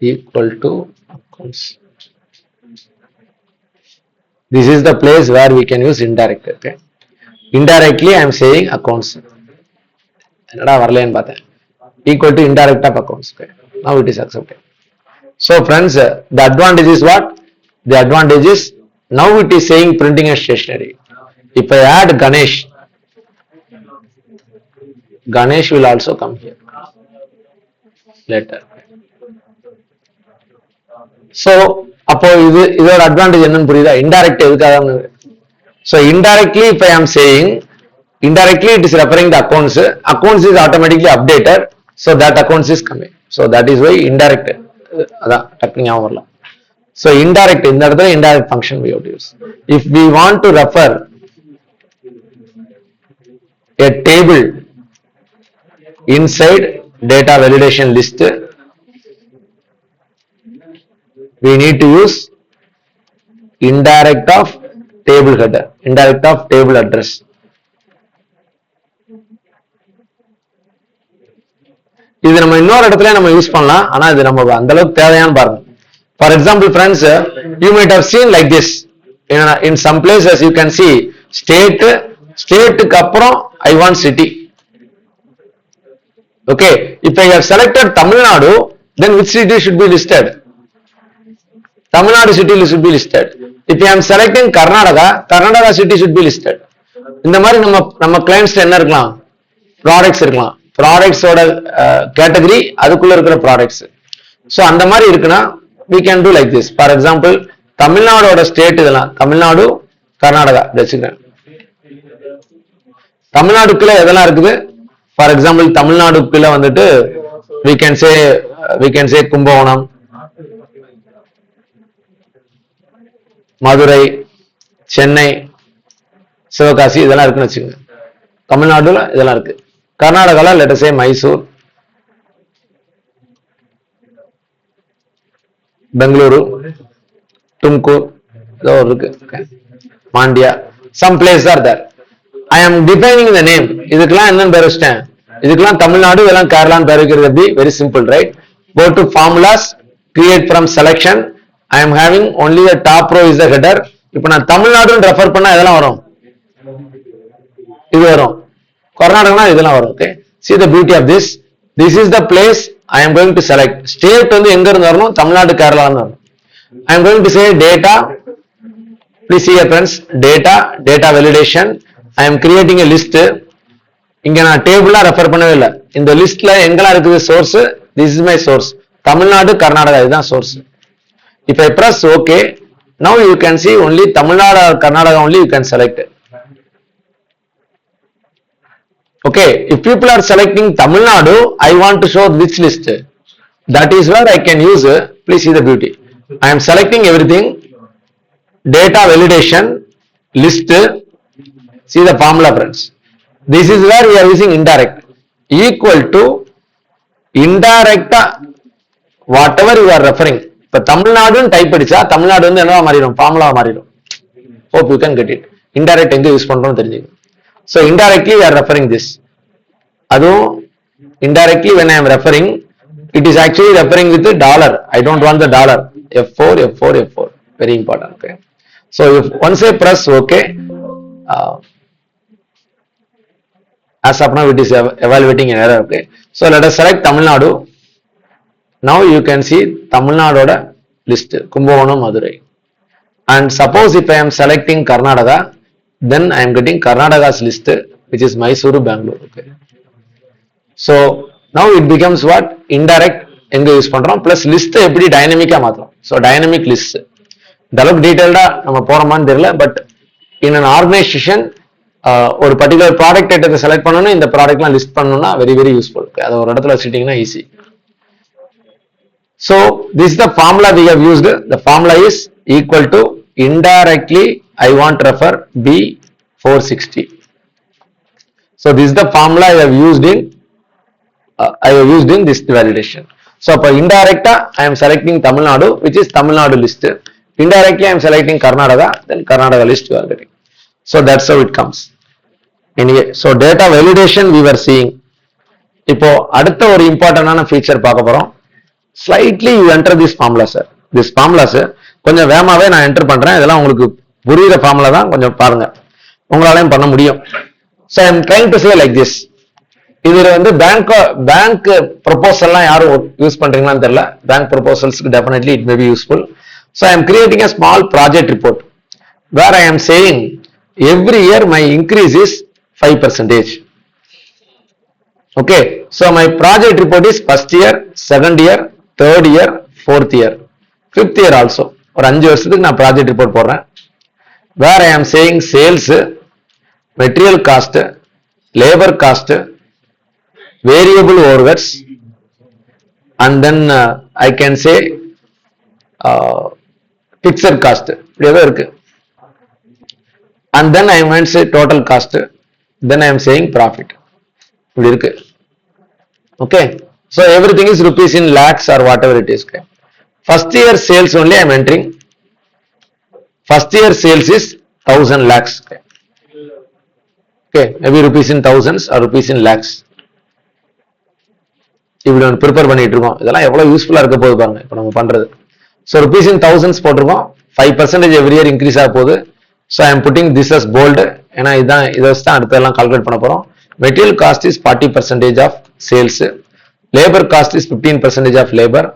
Equal to accounts. This is the place where we can use indirect. Okay. Indirectly I am saying accounts. என்னடா வரலன்னு பார்த்தேன். Equal to indirect of accounts. Okay. Now it is accepted. So friends, the advantage is what? The advantage is now it is saying printing and stationery. If I add Ganesh will also come here later. So அப்போ இதோட அட்வான்டேஜ் என்னன்னு புரியுதா? இன்டைரக்ட் எதுக்காக? So indirectly if I am saying, indirectly it is referring to accounts is automatically updated, so that accounts is coming. So that is why indirect. அதான் டக்கு ஞாபகம் வரல. So indirect, இந்த இடத்துல indirect function we have to use. If we want to refer a table inside data validation list, we need to use indirect of table header, indirect of table address. இது நம்ம இன்னொரு இடத்துல நம்ம யூஸ் பண்ணலாம். ஆனா இது நம்ம அந்த அளவுக்கு தேவையான பாருங்க. For example, friends, you might have seen like this. In some places you can see state க்கு அப்புறம் I want city. Okay, if I have selected Tamil Nadu, then which city should be listed? Tamil Nadu city should be listed. If I am selecting Karnataka city should be listed. இந்த மாதிரி நம்ம கிளைண்ட்ஸ் என்ன இருக்கலாம்? ப்ராடக்ட்ஸ் இருக்கலாம். ப்ராடக்ட்ஸோட கேட்டகரி அதுக்குள்ள இருக்கிற ப்ராடக்ட்ஸ். ஸோ அந்த மாதிரி இருக்குன்னா we can do like this. For example, தமிழ்நாடோட ஸ்டேட் இதெல்லாம் தமிழ்நாடு, கர்நாடகா வச்சுக்கிறேன். தமிழ்நாடுக்குள்ள எதெல்லாம் இருக்குது? ஃபார் எக்ஸாம்பிள் தமிழ்நாடுக்குள்ள வந்துட்டு we can say Kumbakonam, Madurai, Chennai, Sivakasi இதெல்லாம் இருக்குன்னு வச்சுக்கோங்க. தமிழ்நாடுல இதெல்லாம் இருக்கு. கர்நாடகால let us say Mysore, Bengaluru, Tumkur இதோ இருக்கு, Mandya, some places are there. I am defining the name. இதுக்கெல்லாம் என்னன்னு பேர் வச்சிட்டேன்? இதுக்கெல்லாம் தமிழ்நாடு, இதெல்லாம் கேரளான்னு பேர் வைக்கிறது எப்படி? Very simple, right? Go to formulas, create from selection. I am having only the top row is the header. இப்போ நான் தமிழ்நாடுன்னு ரெஃபர் பண்ணா இதெல்லாம் வரும், இது வரும். கர்நாடகா இதெல்லாம் வரும். Okay, see the beauty of this. This is the place I am going to select. State வந்து எங்க இருந்து வரணும்? தமிழ்நாடு, கேரளான்னு வரணும். I am going to say data. Please see your friends, data validation. I am creating a list. இங்க நான் டேபிளா ரெஃபர் பண்ணவே இல்லை. இந்த லிஸ்ட்ல எங்கெல்லாம் இருக்குது source? This is my source. Tamil Nadu, Karnataka இதுதான் source. If I press OK, now you can see only Tamil Nadu or Karnataka only you can select it. Okay, if people are selecting Tamil Nadu, I want to show which list. That is where I can use, please see the beauty. I am selecting everything, data validation, list, see the formula friends. This is where we are using indirect, equal to indirect whatever you are referring. இப்ப தமிழ்நாடுன்னு டைப் அடிச்சா தமிழ்நாடு வந்து என்னவா மாறிடும்? ஃபார்முலா மாறிடும். Hope you can get it. Indirect எங்க யூஸ் பண்றோம் தெரிஞ்சுக்கணும். So indirectly we are referring this. அதுவும் indirectly when I am referring, it is actually referring with the dollar. I don't want the dollar. F4, F4, F4. Very important. Okay. So if once I press OK, as of now it is evaluating an error. Okay. So let us select Tamil Nadu. Now you can see Tamil Nadu list, Kumbakonam, Madurai. And suppose if I am selecting Karnataka, then I am getting Karnataka's list, which is Mysuru, Bangalore. Okay. So now it becomes what? Indirect எங்க யூஸ் பண்றோம், பிளஸ் லிஸ்ட் எப்படி டைனமிக்கா மாத்தலாம். ஸோ டைனமிக் லிஸ்ட் இந்த அளவுக்கு டீடைல்டா நம்ம போறோமான்னு தெரியல, பட் இன் அன் ஆர்கனைசேஷன் ஒரு பர்டிகுலர் ப்ராடக்ட் ஐட்டத்தை செலக்ட் பண்ணணும், இந்த ப்ராடக்ட்லாம் லிஸ்ட் பண்ணணும்னா வெரி வெரி யூஸ்ஃபுல். அதை ஒரு இடத்துல வச்சுட்டீங்கன்னா easy. So this is the formula we have used. The formula is equal to indirectly I want refer B460. So this is the formula I have used in this validation. So for indirect I am selecting Tamil Nadu, which is Tamil Nadu list. Indirectly I am selecting Karnataka, then Karnataka list you are getting. So that's how it comes. Anyway, so data validation we were seeing. இப்போ அடுத்த ஒரு இம்பார்ட்டன்டான ஃபீச்சர் பார்க்க போறோம். Slightly you enter this formula sir. This formula sir கொஞ்சம் வேகமாவே நான் என்டர் பண்றேன். இதெல்லாம் உங்களுக்கு புரியுற ஃபார்முலா தான், கொஞ்சம் பாருங்க, உங்களாலையும் பண்ண முடியும். So I am trying to say like this. இதுல வந்து பேங்க் ப்ரொபோசல்லாம் யாரும் யூஸ் பண்றீங்களான்னு தெரியல. பேங்க் ப்ரொபோசல்ஸ்க்கு definitely it may be useful. So I am creating a small project report where I am saying every year my increase is 5%. Okay, so my project report is first year, second year, third year, fourth year, fifth year also. ஒரு 5 வருஷத்துக்கு நான் ப்ராஜெக்ட் ரிப்போர்ட் போடுறேன். where I am saying sales, material cost, labor cost, variable overheads, and then I can say fixed cost. இப்படியே இருக்கு. And then I am going to say total cost, then I am saying profit. இப்படி இருக்கு. Okay, so everything is rupees in lakhs or whatever it is. Okay. First year sales only I am entering. First year sales is 1000 lakhs. Okay. Okay, maybe rupees in thousands or rupees in lakhs. இப்படி ஒன்று ப்ரிப்பேர் பண்ணிட்டு இருக்கோம். இதெல்லாம் எவ்வளவு யூஸ்ஃபுல்லா இருக்க போகுது பாருங்க இப்போ நம்ம பண்றது. ஸோ ருபீஸ் இன் thousands போட்டிருக்கோம். 5% எவ்ரி இயர் இன்க்ரீஸ் ஆக போகுது. So I am putting this as bold, ஏன்னா இதை வச்சு தான் அடுத்தெல்லாம் கால்குலேட் பண்ண போறோம். Material cost is 40% of sales. Labour cost is 15% of labour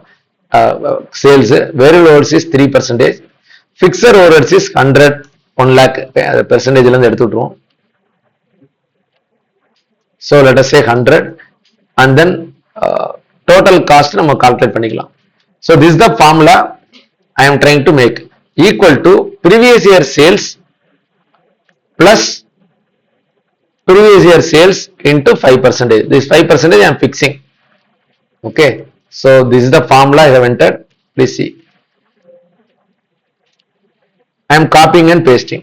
sales. Variable overs is 3%. Fixed overs is 100, 1 lakh. அது பெர்சன்டேஜ்ல இருந்து எடுத்து விட்டுருவோம். So let us say 100 and then total cost நம்ம calculate பண்ணிக்கலாம். So this is the formula I am trying to make, equal to previous year sales plus previous year sales into 5%. This 5% I am fixing. Okay, so this is the formula I have entered. Please see. I am copying and pasting.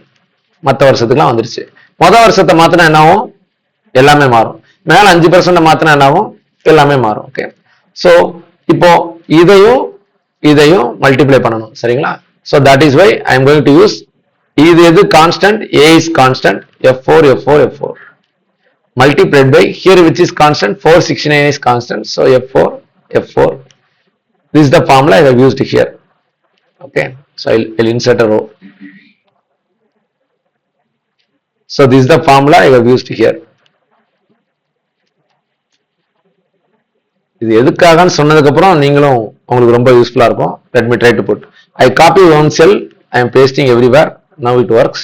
மற்ற வருஷத்துக்குலாம் வந்துருச்சு. முதல் வருஷத்தை மாத்தினா என்ன ஆகும்? எல்லாமே மாறும். மேல 5% மாத்தினா என்ன ஆகும்? எல்லாமே மாறும். ஓகே, ஸோ இப்போ இதையும் மல்டிப்ளை பண்ணணும். சரிங்களா? So that is why I am going to use இது எது constant? A is constant, F4 multiplied by here which is constant, 469 is constant, so F4. This is the formula I have used here. Okay, so I'll insert a row. So this is the formula I have used here. இது எதுக்காகன்னு சொன்னதுக்கு அப்புறம் நீங்களும் உங்களுக்கு ரொம்ப யூஸ்ஃபுல்லா இருக்கும். Let me try to put. I copy one cell, I am pasting everywhere. Now it works.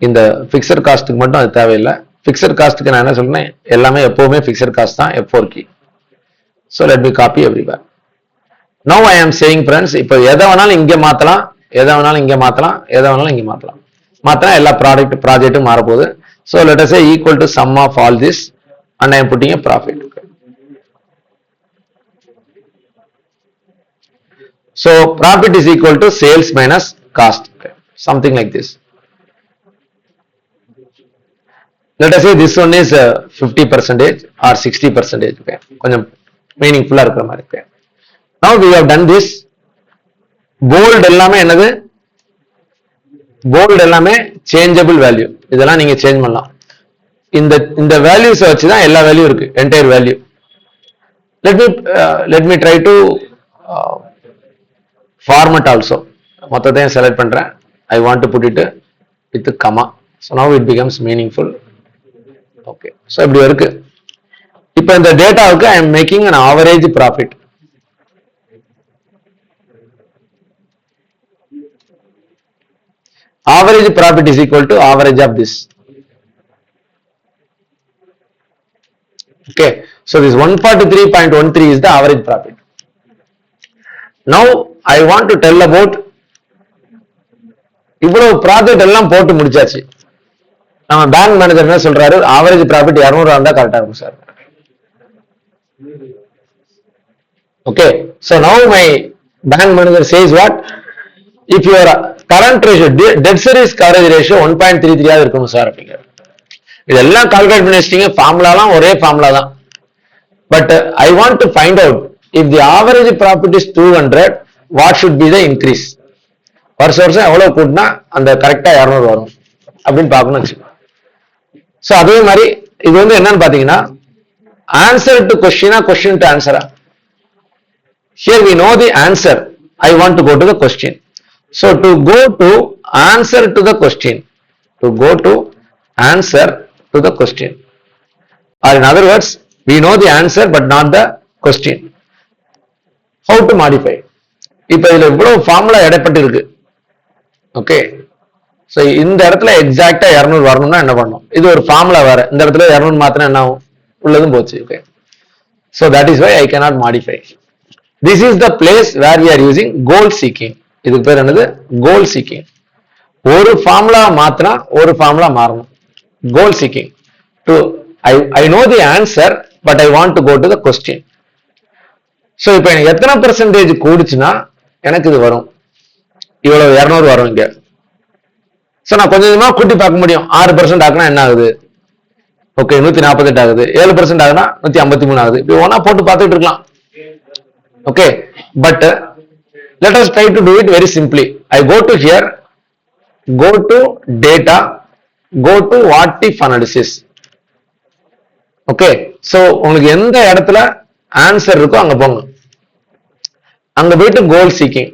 இந்த ஃபிக்ஸட் காஸ்ட்டுக்கு மட்டும் அது தேவையில்லை. ஃபிக்ஸட் காஸ்ட்டுக்கு நான் என்ன சொல்றேன், எல்லாமே எப்பவுமே ஃபிக்ஸட் காஸ்ட் தான், F4 key. So let me copy everywhere. Now I am saying friends, இப்போ எதை வேணாலும் இங்கே மாத்தலாம், எதை வேணாலும் இங்கே மாத்தலாம், எதை வேணாலும் இங்கே மாத்தலாம். மாத்தினா எல்லா ப்ராஜெக்டும் மாறப்போகுது. So let us say equal to sum of all this and I am putting a profit. So profit is equal to sales minus cost, something like this. Let us say this one is 50% or 60%. கொஞ்சம் மீனிங்ஃபுல்லா இருக்கிற மாதிரி. Now we have done this. Bold எல்லாமே என்னது? Bold எல்லாமே changeable value. இதெல்லாம் நீங்க சேஞ்ச் பண்ணலாம். இந்த வேல்யூஸ் வச்சு தான் எல்லா வேல்யூ இருக்கு, entire value. Let me try to format also. மொத்தத்தையும் செலக்ட் பண்றேன். I want to put it with a comma. So now it becomes meaningful. Okay, so இப்படி இருக்கு. இப்போ இந்த டேட்டாவுக்கு I am making an average profit. Average profit is equal to average of this. Okay, so this 143.13 is the average profit. Now I want to tell about இவ்வளவு ப்ராஜெக்ட் எல்லாம் போட்டு முடிச்சாச்சு. நம்ம பேங்க் மேனேஜர் என்ன சொல்றாரு, ஆவரேஜ் ப்ராஃபிட் 200 இருந்தா கரெக்டா இருக்கும் sir. Okay, so now my bank manager says what? If your current ratio, debt service coverage ratio 1.33 ஆக இருக்கணும் சார் அப்படிங்க. இதெல்லாம் கால்குலேட் பண்ணி வச்சிட்டீங்க, ஃபார்முலாலாம் ஒரே ஃபார்முலா தான். But I want to find out if the average profit is 200, what should be the increase? வருஷம் எவ்வளவு கூட்டினா அந்த கரெக்டா 200 வரும் அப்படின்னு பார்க்கணும் வச்சுக்கோங்க. ஸோ அதே மாதிரி இது வந்து என்னன்னு பாத்தீங்கன்னா, ஆன்சர் டு கொஸ்டினா, கொஸ்டின் டு ஆன்சரா? Here we know the answer. I want to go to the question. So to go to answer to the question, or in other words, we know the answer but not the question. How to modify? இப்ப இதுல இவ்வளவு ஃபார்முலா இடப்பட்டு இருக்கு. ஓகே, ஸோ இந்த இடத்துல எக்ஸாக்டா 200 வரணும்னா என்ன பண்ணணும்? இது ஒரு ஃபார்முலா வேற, இந்த இடத்துல 200 மாத்தினா என்ன ஆகும்? உள்ளதும் போச்சு. Okay, so that is why I cannot modify. This is the place where we are using goal seeking. இதுக்கு பேர் என்னது? கோல் சீக்கிங். ஒரு ஃபார்முலா மாத்தினா ஒரு ஃபார்முலா மாறணும். Goal seeking. To I know the answer but I want to go to the question. So இப்போ எனக்கு எத்தனை பெர்சன்டேஜ் கூடுச்சுன்னா எனக்கு இது வரும், இவ்வளவு 200 வரும் இங்க. ஸோ நான் கொஞ்சம் கொஞ்சமா கூட்டி பார்க்க முடியும். 6% ஆகுனா என்ன ஆகுது? ஓகே, 148 ஆகுது. 7% ஆகுனா 153 ஆகுது. இப்படி ஒன்னா போட்டு பார்த்துட்டு இருக்கலாம். Okay, but let us try to do it very simply. I go to here, go to data, go to what if analysis. Okay, so உங்களுக்கு எந்த இடத்துல ஆன்சர் இருக்கோ அங்க போங்க. அங்க போயிட்டு கோல் seeking.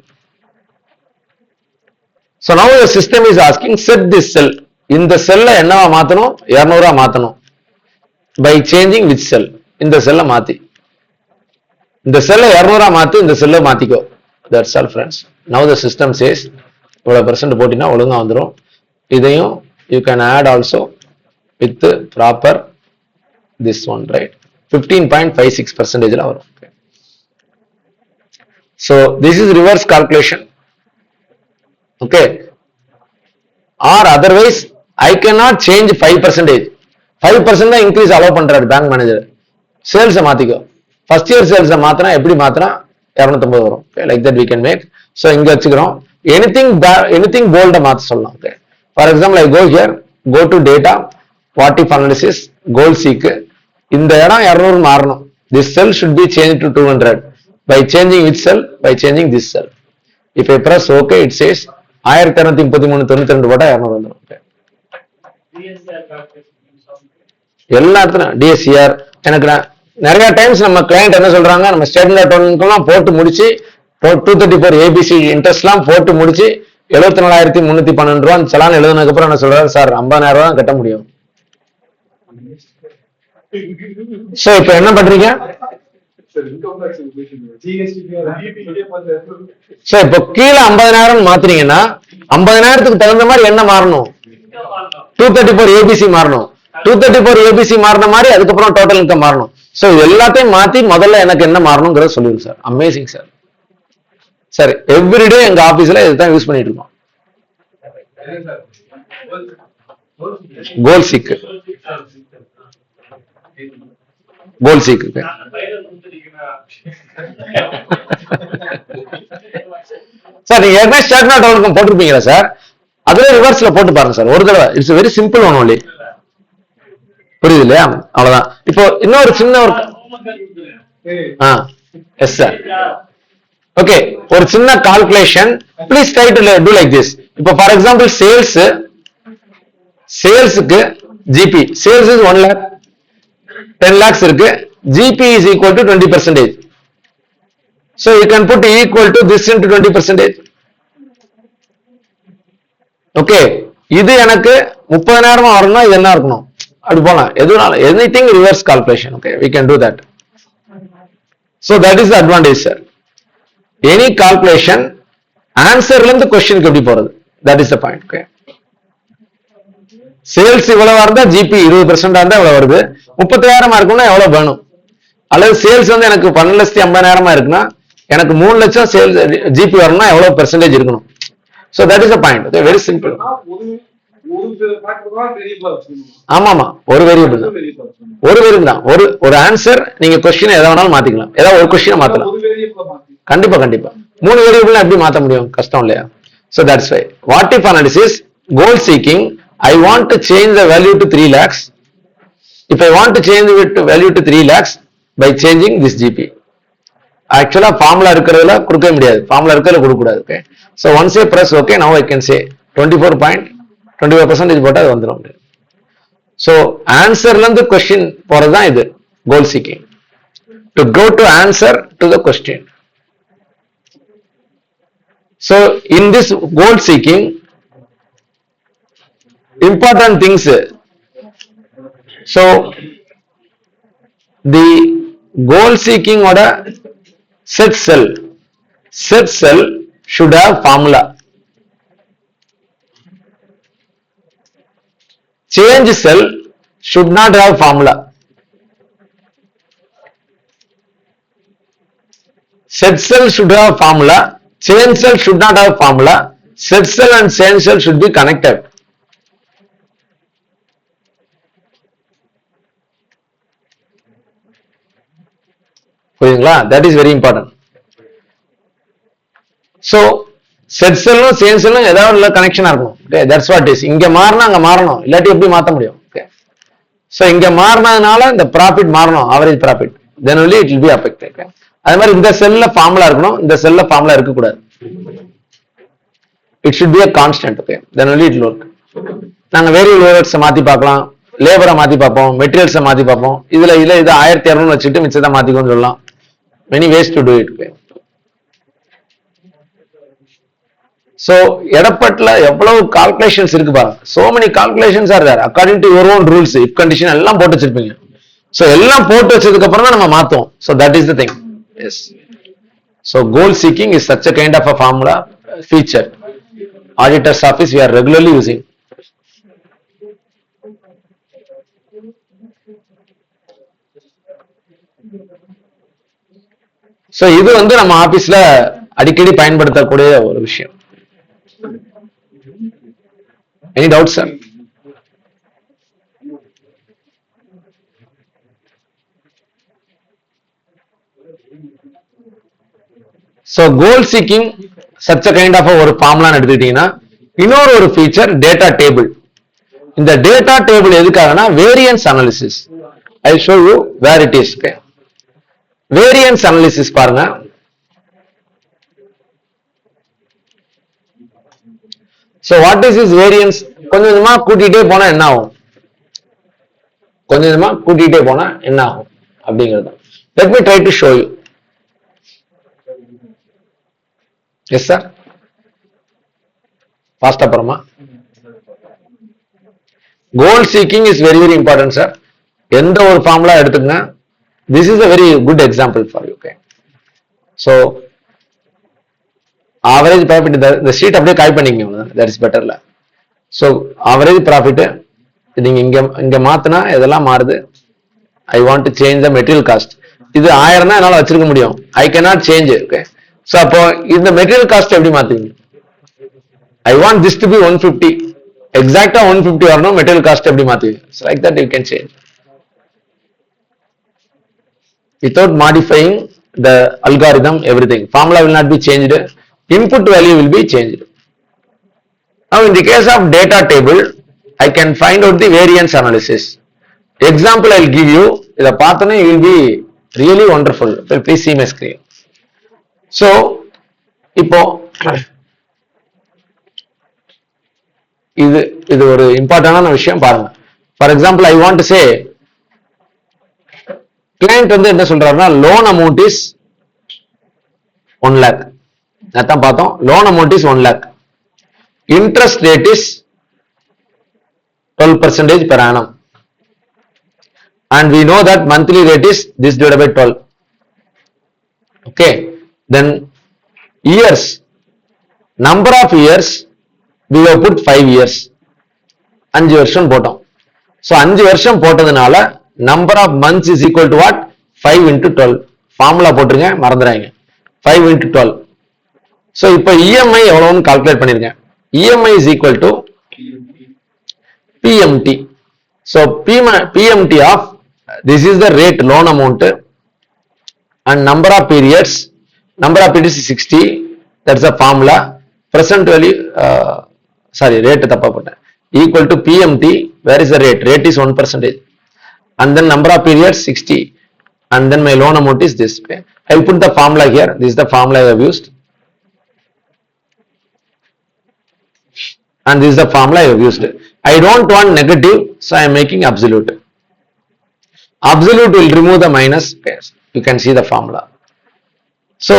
So now the system is asking set this cell. இந்த செல்ல என்னவா மாத்தணும்? 200 மாத்தணும். By changing which cell? இந்த செல்ல மாத்தி, இந்த செல்ல 200 மாத்து, இந்த செல்ல மாத்திக்கோ. That's all friends. Now the system says இவ்வளவு percent போட்டினா ஒழுங்கா வந்துரும். இதையும் you can add also with the proper this one, right? 15.56% வரும். So this is reverse calculation. Okay, or otherwise I cannot change 5%. 5% தான் இன்க்ரீஸ் அலோவ் பண்றாரு பேங்க் மேனேஜர். சேல்ஸை மாத்திக்கோ. ஃபர்ஸ்ட் இயர் சேல்ஸை மாத்தினா எப்படி மாத்தினா 250 வரும். Like that we can make. So இங்க வச்சுக்கிறோம். எனிதிங் போல்ட மாத்த சொல்லலாம். Okay, for example I go here, go to data, what if analysis, goal seek. இந்த இடம் 200 மாறணும். This cell should be change to 200 by changing which cell, by changing this cell. If I press OK, it says 1233 போட்டா 200 வந்துடும். எல்லா இடத்துலையும் டிஎஸ்சிஆர். எனக்கு நிறைய டைம்ஸ் நம்ம கிளைண்ட் என்ன சொல்றாங்க, நம்ம ஸ்டேட்மெண்ட் அக்கௌண்ட்லாம் போட்டு முடிச்சு 234 ஏபிசி இன்ட்ரெஸ்ட்லாம் போட்டு முடிச்சு 74,312 ரூபா செலான் எழுதுனதுக்கு அப்புறம் என்ன சொல்றாரு, சார் 50,000 ரூபா கட்ட முடியும். சோ இப்ப என்ன பண்றீங்க? சோ இப்ப கீழே 50,000 மாத்துறீங்கன்னா 50,000க்கு தகுந்த மாதிரி என்ன மாறணும்? 234 ஏபிசி மாறணும். 234 ஏபிசி மாறின மாதிரி அதுக்கப்புறம் டோட்டல் இன்கம் மாறணும். சோ எல்லாத்தையும் மாத்தி முதல்ல எனக்கு என்ன மாறணும்ங்கறத சொல்லுங்க sir. Amazing sir. Sir everyday எங்க ஆபீஸ்ல இதுதான் யூஸ் பண்ணிட்டு இருக்கோம். கோல் சீக், கோல் சீக். சார் நீங்க ஏற்கனவே ஸ்டேட்மெண்ட் அக்கவுண்ட் போட்டிருப்பீங்களா சார்? அதுல ரிவர்ஸ்ல போட்டு பாருங்க சார் ஒரு தடவை. It's very simple one only. புரியுது இல்லையா? அவ்வளவுதான். இப்போ இன்னொரு சின்ன ஒரு எஸ் சார். ஓகே, ஒரு சின்ன calculation please try to do like this. இப்போ ஃபார் எக்ஸாம்பிள் சேல்ஸுக்கு GP, sales is 1 lakh, 10 lakhs இருக்கு. GP is equal to 20%. So you can put equal to this into 20%. Okay, இது எனக்கு 30,000 வரணும்னா இது என்ன இருக்கணும்? அப்படி போலாம். எதுனால anything reverse calculation. Okay, we can do that. So that is the advantage sir. Any calculation ஆன்சர்ல இருந்து क्वेश्चनக்கு எப்படி போறது? That is the point. Okay, sales இவ்வளவு இருந்தா ஜிபி 20% இருந்தா இவ்வளவு வருது. 30,000 இருக்குன்னா எவ்வளவு வேணும்? அல்லது சேல்ஸ் வந்து எனக்கு 12,50,000 இருக்குன்னா எனக்கு 3 லட்சம் சேல்ஸ் ஜிபி வரணும்னா எவ்வளவு பெர்சன்டேஜ் இருக்கணும்? So that is the point. Okay, very simple. ஆமாமா, ஒரு வேரியபிள் தான். ஒரு வேரியபிள் தான். ஒரு ஆன்சர் நீங்க क्वेश्चन எதை வேணாலும் மாத்திக்கலாம். ஏதாவது ஒரு क्वेश्चन மாத்தலாம். கண்டிப்பா கண்டிப்பா. 3 வேரியபிள் எப்படி மாத்த முடியும்? கஷ்டம் இல்லையா? So that's why what if analysis, goal seeking, I want to change the value to 3 lakhs. If I want to change the value to 3 lakhs by changing this GP. ஆக்சுவலா ஃபார்முலா இருக்கிறதுல கொடுக்க முடியாது, ஃபார்முலா இருக்கிறதுல கொடுக்க கூடாது. ஓகே, சோ ஒன்ஸ் ஐ பிரஸ் ஓகே, நவ ஐ கேன் சே 24.25% போட்டா அது வந்துடும். சோ ஆன்சர்ல இருந்து क्वेश्चन போறதுதான் இது goal seeking. To go to answer to the question. So in this goal seeking important things. So the goal seeking order set cell should have formula. Change cell should not have formula. Set cell should have formula. Change cell should not have formula. Set cell and change cell should be connected. புரியுதுங்களா? That is very important. So set செல்லும் சேஞ்ச் செல்லும் ஏதாவது கனெக்ஷனா இருக்கணும். Okay, that's what is. இங்க மாறினா அங்க மாறணும், இல்லாட்டி எப்படி மாத்த முடியும்? ஓகே, சோ இங்க மாறினதுனால இந்த ப்ராஃபிட் மாறணும், average profit, then only it will be affected. Okay, அதே மாதிரி இந்த செல்ல ஃபார்முலா இருக்கணும், இந்த செல்ல ஃபார்முலா இருக்க கூடாது. It should be a constant. Okay, then only it will work. நாங்க வேரியபிள் ஓவர்ஹெட்ஸ் மாத்தி பார்க்கலாம், லேபரை மாத்தி பார்ப்போம், மெட்டீரியல்ஸை மாத்தி பார்ப்போம். இதுல இது 1200 வச்சுட்டு மிச்சத்தை மாத்திக்கோன்னு சொல்லலாம். Many ways to do it. So எடப்பட்ல எவ்வளவு கால்குலேஷன்ஸ் இருக்கு பாருங்க. So many calculations are there according to your own rules. if condition எல்லாம் போட்டு வச்சிருப்பீங்க. So எல்லாம் போட்டு வச்சதுக்கு அப்புறம் தான் நம்ம மாத்துவோம். So that is the thing. Yes. So goal seeking is such a kind of a formula feature. Auditor's office we are regularly using. So இது வந்து நம்ம ஆபீஸ்ல அடிக்கடி பயன்படுத்தக்கூடிய ஒரு விஷயம். Any doubt sir? So goal seeking such a kind of ஒரு ஃபார்முலான்னு எடுத்துக்கிட்டீங்கன்னா இன்னொரு ஒரு ஃபீச்சர் டேட்டா டேபிள். இந்த டேட்டா டேபிள் எதுக்காகனா variance analysis. I show you where it is. Variance analysis பாருங்க. So what is this variance? கொஞ்சம் கொஞ்சமா கூட்டிட்டே போனா என்ன ஆகும்? கொஞ்சம் கொஞ்சமா கூட்டிட்டே போனா என்ன ஆகும் அப்படிங்கிறது. Let me try to show you. Yes sir. Fast அப்புறமா. Goal seeking is very very important sir. எந்த ஒரு ஃபார்முலா எடுத்துக்கங்க. This is a very good example for you. Okay. So average profit the sheet அப்படியே காப்பி பண்ணிக்கங்க. That is better. So average profit நீங்க இங்க மாத்துனா இதெல்லாம் மாறுது. I want to change the material cost. இது 1000 தான் என்னால வச்சிருக்க முடியும். I cannot change it. Okay. So அப்போ இந்த material cost எப்படி மாத்துவீங்க? I want this to be 150. Exactly 150 வரணும். material cost எப்படி மாத்துவீங்க? So like that you can change. Without modifying the algorithm, everything. Formula will not be changed. Input value will be changed. Now in the case of data table, I can find out the variance analysis. Example I will give you. இத பார்த்தனே you will be really wonderful. Please see my screen. So இப்போ இது ஒரு இம்பார்ட்டன்டான விஷயம் பாருங்க. For example, I want to say client வந்து என்ன சொல்றாருன்னா loan amount is 1 lakh. அதான் பார்த்தோம். loan amount is 1 lakh. interest rate is 12% per annum. And we know that monthly rate is this divided by 12. Okay. Then years. Number of years we have put 5 years. 5 வருஷம் போட்டோம். So 5 வருஷம் போட்டதுனால number of months is equal to what? 5 into 12. Formula போட்டுருங்க, மறந்துறாங்க. 5 into 12. So இப்போ EMI எவ்வளவுன்னு கால்குலேட் பண்ணிருக்கேன். EMI is equal to PMT. So PMT of this is the rate loan amount and number of periods. Number of periods is 60. That's the formula. Present value rate தப்பா போட்டேன். Equal to PMT. Where is the rate? Rate is 1%. And then number of periods 60. And then my loan amount is this. Okay. I will put the formula here. This is the formula I have used. And this is the formula I have used. I don't want negative, so I am making absolute. Absolute will remove the minus. You can see the formula. So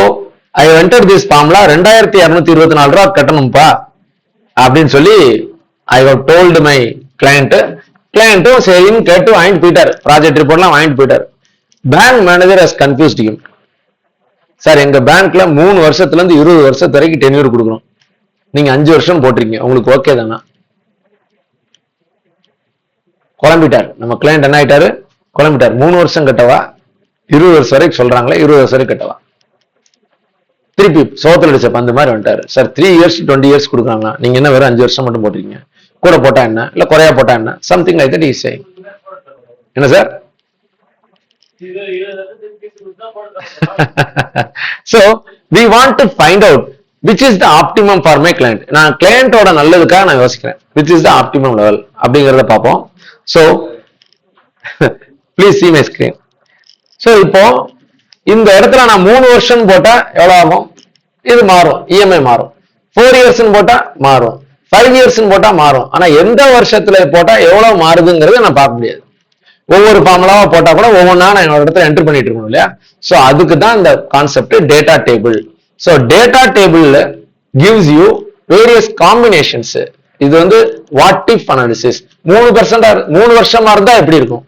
I have entered this formula. 2224 ரூபாய் கட்டணும்பா அப்படின்னு சொல்லி I have told my client. கிளையண்ட்டும் சரின்னு கேட்டு வாங்கிட்டு போயிட்டார். ப்ராஜெக்ட் ரிப்போர்ட்லாம் வாங்கிட்டு போயிட்டார். Bank manager has confused him. Sir எங்க பேங்க்ல 3 வருஷத்துல இருந்து 20 வருஷத்து வரைக்கும் டென்யூர் கொடுக்குறோம். நீங்க 5 வருஷம் போட்டிருக்கீங்க. உங்களுக்கு ஓகே தானா? குழம்பிட்டார். நம்ம கிளையண்ட் என்ன ஆயிட்டாரு? குழம்பிட்டார். 3 வருஷம் கட்டவா, 20 வருஷம் வரைக்கும் சொல்றாங்களே, 20 வருஷம் வரைக்கும் கட்டவா. திருப்பி சோத்துல அடிச்ச பந்து மாதிரி வந்துட்டாரு. சார் 3 இயர்ஸ் 20 இயர்ஸ் கொடுக்குறாங்க, நீங்க என்ன வெறும் 5 வருஷம் மட்டும் போட்டிருக்கீங்க. கூட போட்டா என்ன, இல்ல குறையா போட்டா என்ன, something like that is saying. என்ன sir? So we want to find out which is the optimum for my client. நான் கிளையண்டோட நல்லதுக்காக நான் யோசிக்கிறேன். which is the optimum level அப்படிங்கறத பார்ப்போம். So please see my screen. So இப்போ இந்த இடத்துல நான் 3 வருஷம் போட்டா எவ்வளவு ஆகும்? இது மாறும். EMI மாறும். 4 இயர்ஸ் போட்டா மாறும். 5 இயர்ஸ் போட்டா மாறும். ஆனா எந்த வருஷத்துல போட்டா எவ்வளவு மாறுதுங்கிறத நான் பார்க்க முடியாது. ஒவ்வொரு ஃபார்முலாவா போட்டா கூட ஒவ்வொன்றா நான் என்னோட இடத்துல என்டர் பண்ணிட்டு இருக்கணும் இல்லையா? சோ அதுக்கு தான் இந்த concept data table. So data டேபிள்ல gives you various combinations. இது வந்து வாட் இஃப் அனாலிசிஸ். 3 வருஷமா இருந்தா எப்படி இருக்கும்,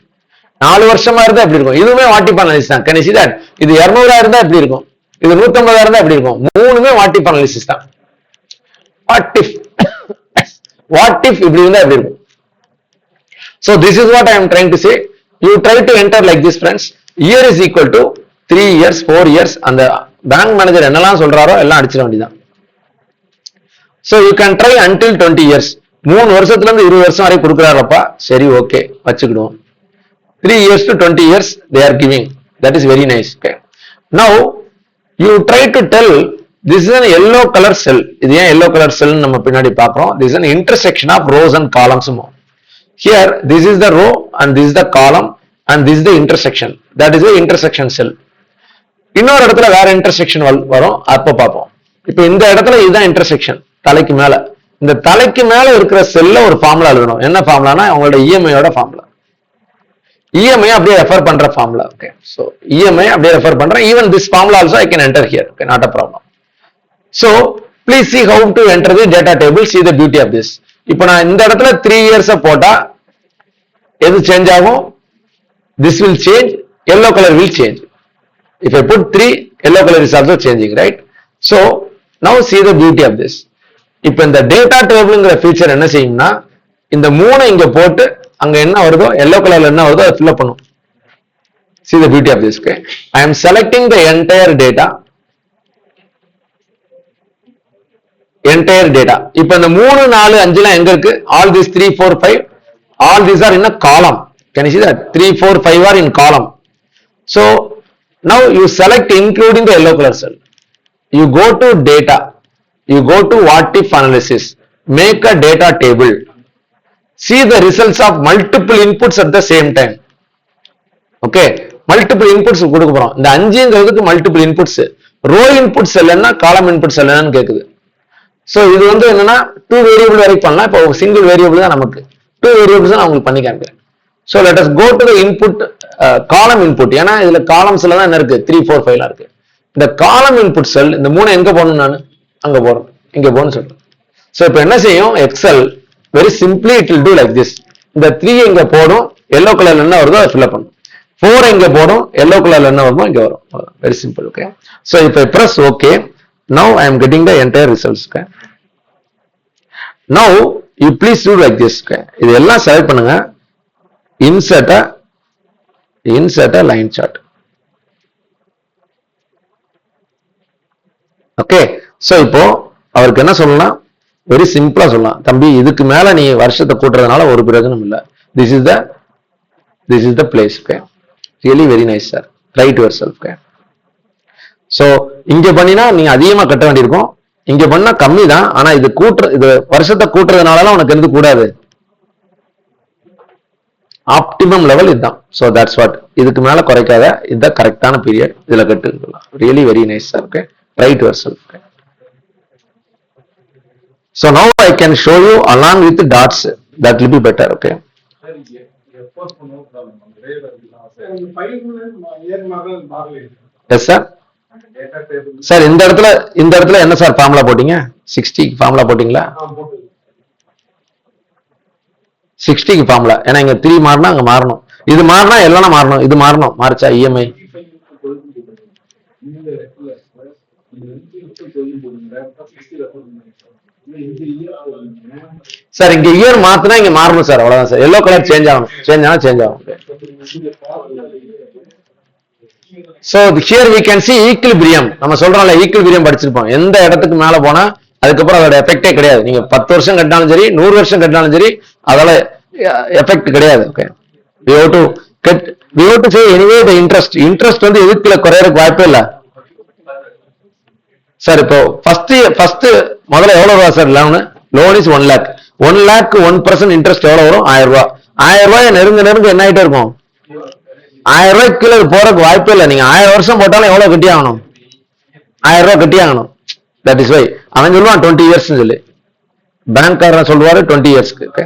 4 வருஷமா இருந்தா எப்படி இருக்கும், இதுவுமே வாட் இஃப் அனாலிசிஸ் தான். Can you see that? இது 200 இருந்தா எப்படி இருக்கும், இது 150 இருந்தா எப்படி இருக்கும், மூணுமே வாட் இஃப் அனாலிசிஸ் தான். வாட் இஃப் இப்படி இருந்தா எப்படி இருக்கும். So this is what I am trying to say. You try to enter like this friends. Year is equal to 3 years 4 years. அந்த பேங்க் மேனேஜர் என்னெல்லாம் சொல்றாரோ எல்லாம் அடிச்சிட வேண்டியதான். So you can try until 20 years. 3 வருஷத்துல இருந்து 20 வருஷம் வரை கொடுக்குறாரப்பா, சரி okay வச்சுக்கிடுவோம். 3 years to 20 years they are giving. That is very nice. Okay. Now You try to tell this is an yellow color cell. இது ஏன் yellow color cell நம்ம பின்னாடி பார்க்கிறோம். This is an intersection of rows and columns. Here this is the row and this is the column and this is the intersection. That is the intersection cell. இன்னொரு இடத்துல வேற இன்டர்செக்ஷன் வரும், அப்ப பார்ப்போம். இப்ப இந்த இடத்துல இதுதான் இன்டர்செக்ஷன் தலைக்கு மேல. இந்த தலைக்கு மேல இருக்கிற செல்ல ஒரு ஃபார்முலா எழுதணும். என்ன ஃபார்முலானா அவங்களோட இஎம்ஐயோட ஃபார்முலா. இஎம்ஐ அப்படியே ரெஃபர் பண்ற ஃபார்முலா. ஓகே, சோ இஎம்ஐ அப்படியே ரெஃபர் பண்றேன். Even this formula also I can enter here. Okay, not a problem. So please see how to enter the data table. See the beauty of this. இப்போ நான் இந்த இடத்துல 3 years போட்டா எது சேஞ்ச் ஆகும்? This will change, yellow color will change. If I put 3, yellow color is also changing, right? So now see the beauty of this. இப்போ இந்த டேட்டா டேபிள்ங்கிற ஃபீச்சர் என்ன செய்யும்னா, இந்த 3 இங்க போட்டு அங்க என்ன வருதோ yellow colorல என்ன வருதோ அதை fill up பண்ணும். See the beauty of this. Okay, I am selecting the entire data. இப்போ இந்த 3 4 5 எல்லாம் எங்க இருக்கு? All these 3 4 5, all these are in a column. Can you see that? 3 4 5 are in column. So now you select including the yellow color cell. You go to data. You go to what if analysis. Make a data table. See the results of multiple inputs at the same time. Okay, multiple inputs கொடுக்க போறோம். இந்த 5ங்கிறதுக்கு multiple inputs. Row inputs இல்லைன்னா column inputs இல்லைன்னு கேக்குது. So இது வந்து என்னன்னா 2 வேரியபிள் வரைக்கும் பண்ணலாம். இப்போ சிங்கிள் வேரியபிள் தான் நமக்கு. 2 வேரியபிள்ஸ் நான் உங்களுக்கு பண்ணி காமிக்கிறேன். So let us go to the input, column input. ஏன்னா இதுல காலம்ஸ்ல தான் என்ன இருக்கு? 3 4 5 இருக்கு. இந்த காலம் இன்புட் செல் இந்த 3 எங்க போடணும்? நான் அங்க போறேன், இங்க போன்னு சொல்றேன். சோ இப்போ என்ன செய்யும் Excel? Very simply it will do like this. இந்த 3 எங்க போடும், எல்லோ கலர்ல என்ன வருதோ அதை ஃபில் பண்ணும். 4 எங்க போடும், எல்லோ கலர்ல என்ன வருமோ இங்க வரும். Very simple. ஓகே, சோ இப்போ press okay. Now I am getting the entire results. Okay, now you please do like this. Okay, இது எல்லாம் செலக்ட் பண்ணுங்க. insert a line chart. Okay, so இப்போ அவருக்கு என்ன சொல்லலாம்? வெரி சிம்பிளா சொல்லலாம், தம்பி இதுக்கு மேல நீ வருஷத்தை கூட்டுறதுனால ஒரு பிரயோஜனம் இல்ல. this is the place. Okay, really very nice sir, try to yourself. Okay, so இங்க பண்ணினா நீங்க அதிகமா கட்ட வேண்டியிருக்கும், இங்க பண்ணா கம்மி தான். ஆனா இது வருஷத்தை கூட்டுறதுனால உனக்கு எது கூடாது? ஆப்டிமம் லெவல் இதுதான். So that's what. இதுக்கு மேல குறைக்காத, இதுதான் கரெக்டான பீரியட், இதுல கட்டு. Really very nice sir. Okay, try to yourself. So now I can show you along with the dots. That will be better. Okay, yes sir. Sir இந்த இடத்துல என்ன சார் ஃபார்முலா போட்டீங்க? 60 ஃபார்முலா போட்டீங்களா? 60க்கு ஃபார்முலா. ஏன்னா இங்க 3 மாறினா அங்க மாறணும், இது மாறினா எல்லாம் மாறணும், இது மாறணும். மாறிச்சா இஎம்ஐ? சார் இங்க இயர் மாத்தினா இங்க மாறணும் சார், அவ்வளவுதான் சார். எல்லோ கலர் சேஞ்ச் ஆகணும், சேஞ்ச் ஆகும். So here we can see equilibrium. நம்ம சொல்றோம்ல equilibrium படிச்சிருப்போம். எந்த இடத்துக்கு மேல போனா அதுக்கப்புறம் அதோட எஃபெக்டே கிடையாது. நீங்க 10 வருஷம் கட்டினாலும் சரி, 100 வருஷம் கட்டினாலும் சரி, அதோட எஃபெக்ட் கிடையாது. Okay, we have to say anyway the interest வந்து எதுக்குல குறையறதுக்கு வாய்ப்பே இல்ல சார். இப்போ ஃபர்ஸ்ட் முதல்ல எவ்வளவு ரூபா sir loan is 1 lakh. 1 lakh 1% interest எவ்வளவு வரும்? 1000 ரூபாய். 1000 ரூபாய் நெருங்க என்ன ஆயிட்டே இருக்கும்? 1000 ரூபாய்க்கு கீழே போறதுக்கு வாய்ப்பே இல்லை. நீங்க 1000 வருஷம் போட்டாலும் எவ்வளவு கட்டி ஆகணும்? 1000 ரூபாய் கட்டி ஆகணும். தட் இஸ் வை அவன் சொல்லுவான் 20 இயர்ஸ் சொல்லி, பேங்க்காரன் சொல்லுவாரு 20 இயர்ஸ்க்கு.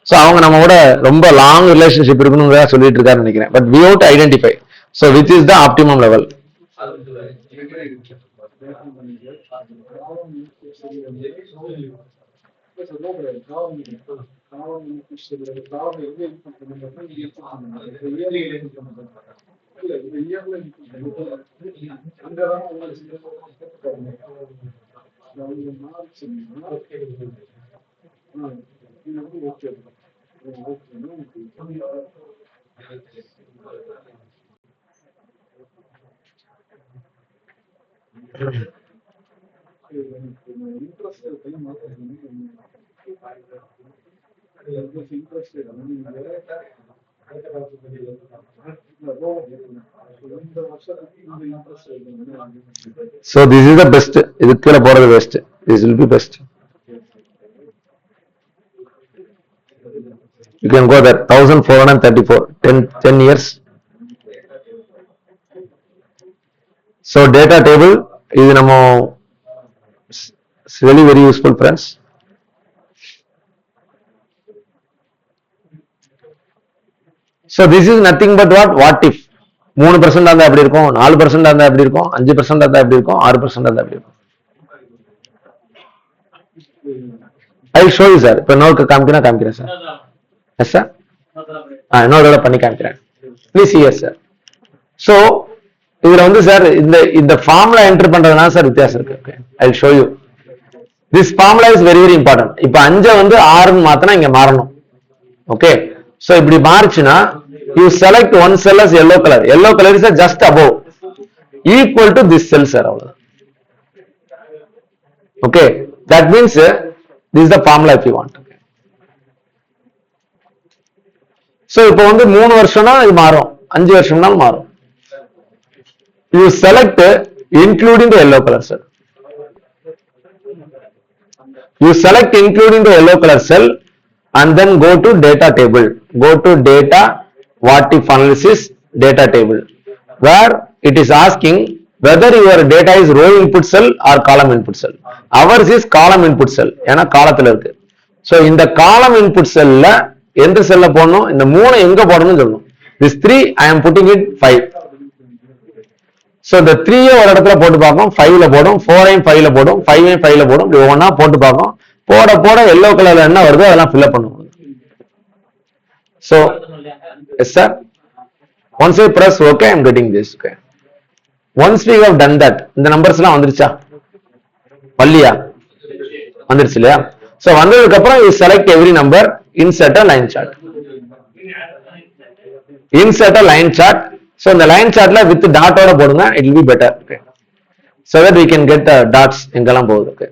சோ அவங்க நம்ம கூட ரொம்ப லாங் ரிலேஷன்ஷிப் இருக்கணும்னு சொல்லிட்டு இருக்காருன்னு நினைக்கிறேன். But we have to identify. So which is the optimum level? So this is the best. இதுக்குள்ள போறது best. This will be best. You can go there. 1434. 10 years. So data table is really very useful, friends. So this is nothing but what if 3% இருந்தா எப்படி இருக்கும், 4% இருந்தா எப்படி இருக்கும், 5% இருந்தா எப்படி இருக்கும், 6% இருந்தா எப்படி இருக்கும். I will show you, sir. இப்போ நோக்கு காமிக்கிறேன் சார். எஸ் சார், இன்னொரு பண்ணி காமிக்கிறேன். Please yes sir. ஸோ இதுல சார் இந்த ஃபார்முலா என்டர் பண்றதுனா சார் வித்தியாசம் இருக்கு. I will show you. This formula is very very important. இப்போ 5 6 மாத்தினா இங்க மாறணும். ஓகே, so இப்படி மாறுச்சுன்னா you select one cell as yellow color is just above equal to this cell, sir. Okay, that means this is the formula if you want. So இப்போ 3 வருஷம்னா இது மாறும், 5 வருஷம்னாலும் மாறும். You select including the yellow color cell. You select including the yellow color cell and then go to data table. Go to data what if analysis data table, where it is asking whether your data is row input cell or column input cell. Ours is column input cell. ஏன்னா காலத்துல இருக்கு. So இந்த column input cell ல எந்த செல்ல போடணும், இந்த 3 எங்க போடணும்னு சொல்லணும். This 3 I am putting it 5. So the 3 ஒரு இடத்துல போட்டு பார்ப்போம், 5ல போடும், 4ஐயும் 5ல போடும், 5ஐயும் 5ல போடும். இப்படி ஒவ்வொன்றா போட்டு பார்ப்போம். போட எல்லோ கலர்ல என்ன வருதோ அதெல்லாம் ஃபில் பண்ணுவோம். So yes sir, once I press OK, I am getting this. Okay, once we have done that, இந்த நம்பர்ஸ் எல்லாம் வந்துருச்சா, வரலையா, வந்துருச்சு இல்லையா? So வந்ததுக்கு அப்புறம் you select every number, insert a line chart. Insert a line chart. So இந்த line chartல with dot ஓட போடுங்க, it will be better. Okay, so that we can get the dots எங்கெல்லாம் போகுது. Okay,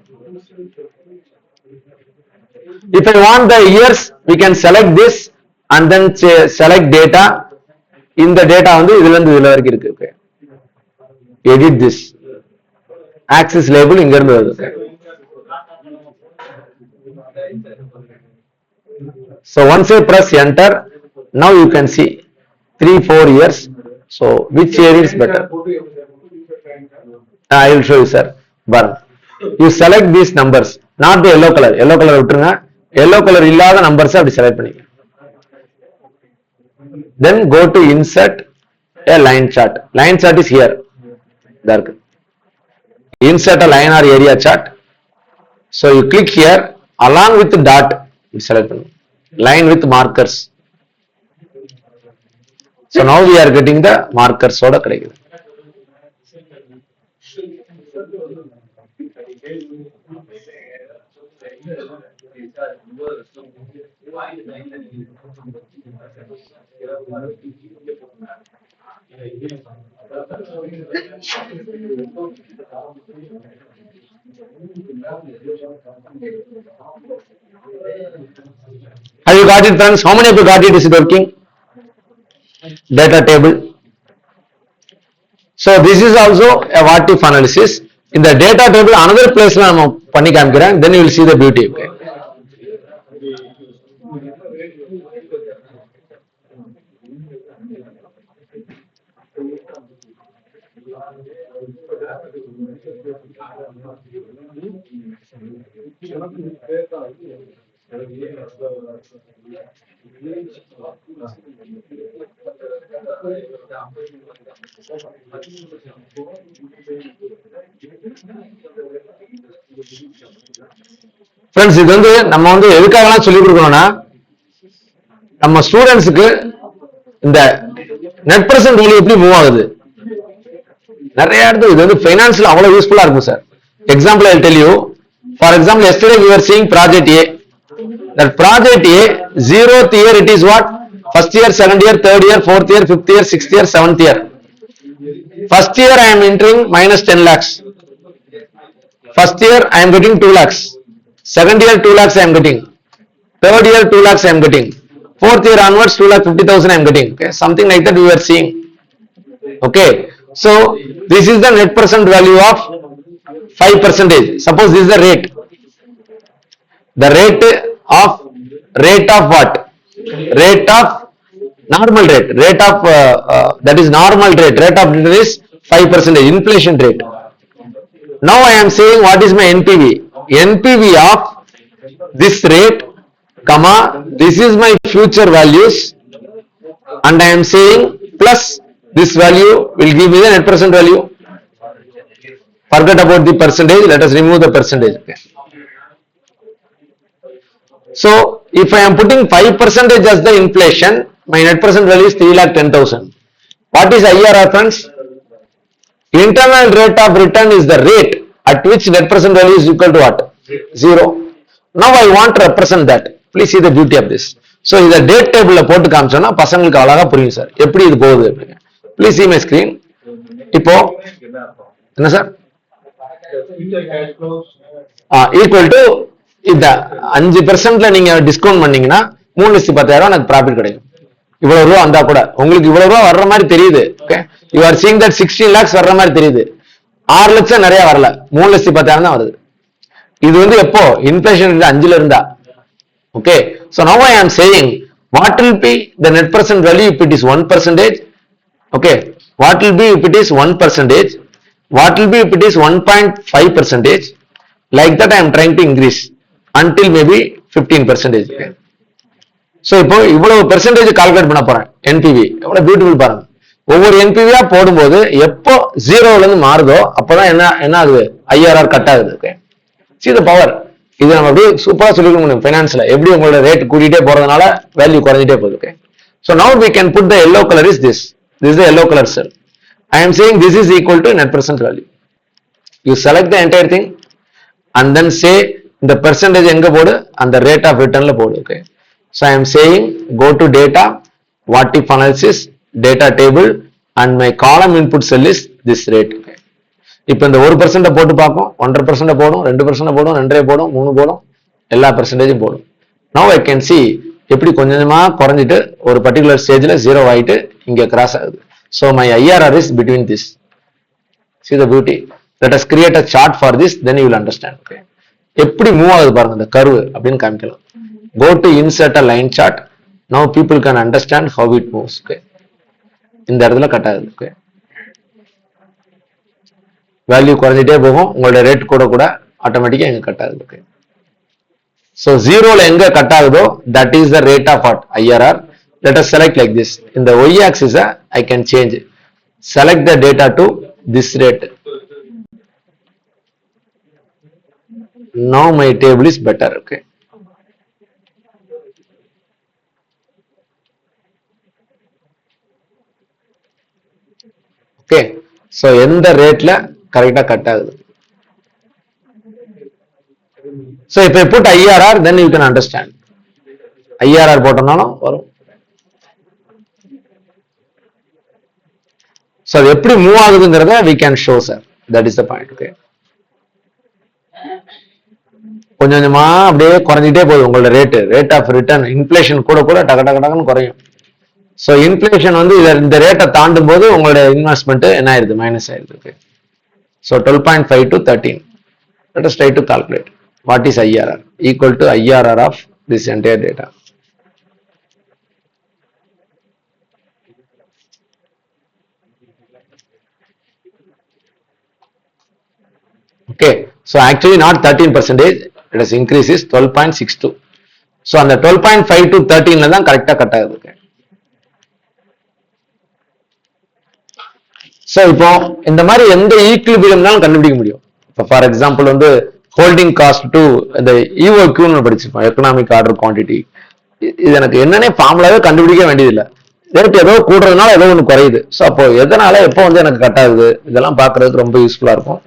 if I want the years, we can select this and then select data. இந்த data இதுல இருந்து இதுல வரைக்கும் இருக்கு. Okay, edit this axis label இங்க இருந்து வருது. Okay, so once I press enter, now you can see 3-4 years. So which year is better? I will show you, sir. You select these numbers, not the yellow color. Yellow color விட்டுருங்க. yellow color இல்லாத numbers அப்படி select பண்ணிக்க. Then go to insert a line chart. Line chart is here. There. Insert a line or area chart. So you click here, along with the dot, you select line with markers. So now we are getting the markers ஓட கிடைக்குது. Have you got it, friends? How many of you got it? Is it working? Data table. So this is also a what if analysis. In the data table another place la நம்ம பண்ணி காமிக்கிறேன், then you will see the beauty. Okay, friends, இது நம்ம எதுக்காகலாம் சொல்லி கொடுக்கணும்னா, நம்ம ஸ்டூடெண்ட்ஸ்க்கு இந்த நெட் பிரசன்ட் வேல்யூ எப்படி மூவ் ஆகுது, நிறைய இடத்துல இது ஃபைனான்ஸ்ல அவ்வளவு யூஸ்ஃபுல்லா இருக்கும் sir. Example I tell you. For example yesterday we were seeing project A. That project A, 0th year it is what? First year, second year, third year, fourth year, fifth year, sixth year, seventh year. First year I am entering minus 10 lakhs. First year I am getting 2 lakhs. Second year 2 lakhs I am getting. Third year 2 lakhs I am getting. Fourth year onwards, 2,50,000 I am getting. Okay, something like that we were seeing. Okay, so this is the net present value of 5%. Suppose this is the rate. The rate of what? Rate of normal rate. Rate of that is normal rate. Rate of return is 5%. Inflation rate. Now I am saying what is my NPV? NPV of this rate, comma, this is my future values, and I am saying plus this value will give me the net present value. Forget about the percentage, let us remove the percentage. Okay. So if I am putting 5% as the inflation, my net present value is 3,10,000. What is IRR, friends? Internal rate of return is the rate at which net present value is equal to what? 0. Now I want to represent that. Please see the beauty of this. So இந்த டேட் டேபிள்ல போட்டு காமிச்சோம்னா பசங்களுக்கு அழகா புரியும் சார் எப்படி இது போகுது. Please see my screen. இப்போ என்ன சார்? ஈக்குவல் டு இந்த 5% நீங்க டிஸ்கவுண்ட் பண்ணீங்கன்னா 3,10,000 எனக்கு ப்ராஃபிட் கிடைக்கும். இவ்வளவு ரூபா வந்தா கூட உங்களுக்கு இவ்வளவு ரூபா வர்ற மாதிரி தெரியுது. Okay, you are seeing that 16 lakhs வர்ற மாதிரி தெரியுது. 6 லட்சம் நிறைய வரல, 3,10,000 தான் வருது. இது வந்து எப்போ இன்ஃபிளேஷன் 5ல இருந்தா. Okay, so now I am saying what will be the net present value if it is 1%? Okay, what will be if it is 1%? What will be if it is 1.5%? Like that I am trying to increase until maybe 15%. Okay. So இப்போ இவ்வளவு பெர்சன்டேஜ் கால்குலேட் பண்ண போறேன். NPV எவ்வளவு பியூட்டிஃபுல் பாருங்க. ஒவ்வொரு NPV-ஆ போடும்போது எப்போ 0ல இருந்து மாறுதோ அப்பதான் என்ன ஆகுது? IRR கட் ஆகுது. Okay, see the power. இது நம்ம அப்படியே சூப்பரா சொல்லிக்க முடியும் ஃபைனான்ஸ்ல. எப்படி உங்களோட ரேட் கூட்டிட்டே போறதுனால வேல்யூ குறைஞ்சிட்டே போகுது. Okay, so now we can put the yellow color is this. This is the yellow color cell. I am saying this is equal to net present value. You select the entire thing and then say the percentage எங்க போடு, அந்த rate of returnல போடு. Okay, so I am saying go to data, what if analysis, data table, and my column input cell is this rate. Okay, இப்போ இந்த 1% போட்டு பார்ப்போம், 1.5% போடும், 2% போடும், 2.5 போடும், 3 போடும், எல்லா பெர்சன்டேஜும் போடும். Now I can see எப்படி கொஞ்சமா குறைஞ்சிட்டு ஒரு பர்டிகுலர் ஸ்டேஜ்ல 0 ஆயிட்டு இங்க கிராஸ் ஆகுது. So my IRR is between this. See the beauty. Let us create a chart for this, then you will understand. Okay, எப்படி மூவ் ஆகுது பாருங்க இந்த கர்வ் அப்படின்னு காமிக்கலாம். Go to insert a line chart. Now people can understand how it moves. Okay, இந்த இடத்துல கட் ஆகுது. Okay, வேல்யூ குறைஞ்சிட்டே போகும், உங்களோட ரேட் கூட கூட ஆட்டோமேட்டிக்கா எங்க கட் ஆகுது. Okay, so 0ல எங்க கட் ஆகுதோ that is the rate of what? IRR. Let us select like this. In the y axis I can change. Select the data to this rate. Now my table is better. Okay, okay, so எந்த ரேட்ல கரெக்டா கட் ஆகுது. So if I put IRR, then you can understand. IRR போட்டோம்னாலும் வரும். So அது எப்படி move ஆகுதுங்கிறத we can show sir. That is the point. Okay, கொஞ்சம் கொஞ்சமா அப்படியே குறைஞ்சிட்டே போகுது உங்களோட ரேட் ஆஃப் ரிட்டர்ன். இன்ஃபிளேஷன் கூட கூட டக டக டகன்னு குறையும். ஸோ இன்ஃபிளேஷன் வந்து இந்த ரேட்டை தாண்டும் போது உங்களோட இன்வெஸ்ட்மெண்ட் என்ன ஆயிருது? மைனஸ் ஆயிருது. Okay, so 12.5 to 13. Let us try to calculate what is IRR. Equal to IRR of this entire data. Okay, so actually not 13%, let us increase is 12.62. So அந்த 12.5 to 13ல தான் கரெக்டா கட் ஆகுது. Okay, so இப்போ இந்த மாதிரி எந்த ஈக்குலிபிரியம்னாலும் கண்டுபிடிக்க முடியும். இப்போ ஃபார் எக்ஸாம்பிள் வந்து ஹோல்டிங் காஸ்ட் டு இந்த EOQ படிச்சிருப்போம், எக்கனாமிக் ஆர்டர் குவான்டிட்டி. இது எனக்கு என்னன்னே ஃபார்முலாவே கண்டுபிடிக்க வேண்டியதில்லை. ரேட் ஏதோ கூடுறதுனால ஏதோ ஒன்று குறையுது. ஸோ அப்போ எதனால எப்போ வந்து எனக்கு கட் ஆகுது, இதெல்லாம் பார்க்கறதுக்கு ரொம்ப யூஸ்ஃபுல்லா இருக்கும்.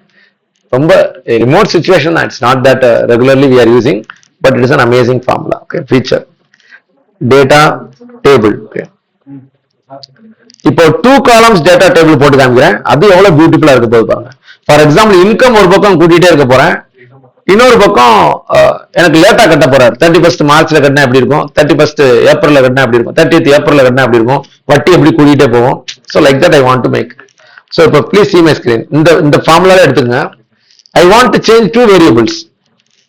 ரொம்ப remote situation, it's not that regularly we are using, but it is an amazing formula. Okay, feature data table. Okay, இப்போ 2 columns data table போட்டு காமிக்கிறேன். அது எவ்வளவு பியூட்டிஃபுல்லா இருக்கு போது பாருங்க. ஃபார் எக்ஸாம்பிள் இன்கம் ஒரு பக்கம் கூட்டிட்டே இருக்க போறேன், இன்னொரு பக்கம் எனக்கு லேட்டா கட்ட போறாரு, 31 மார்ச்ல கட்டினா எப்படி இருக்கும், 31 ஏப்ரல்ல கட்டினா எப்படி இருக்கும், 30th ஏப்ரல்ல கட்டினா எப்படி இருக்கும், வட்டி எப்படி கூட்டிகிட்டே போகும். So like that I want to make. So இப்போ ப்ளீஸ் சி மை ஸ்கிரீன். இந்த ஃபார்முலால எடுத்துங்க. I want to change 2 variables.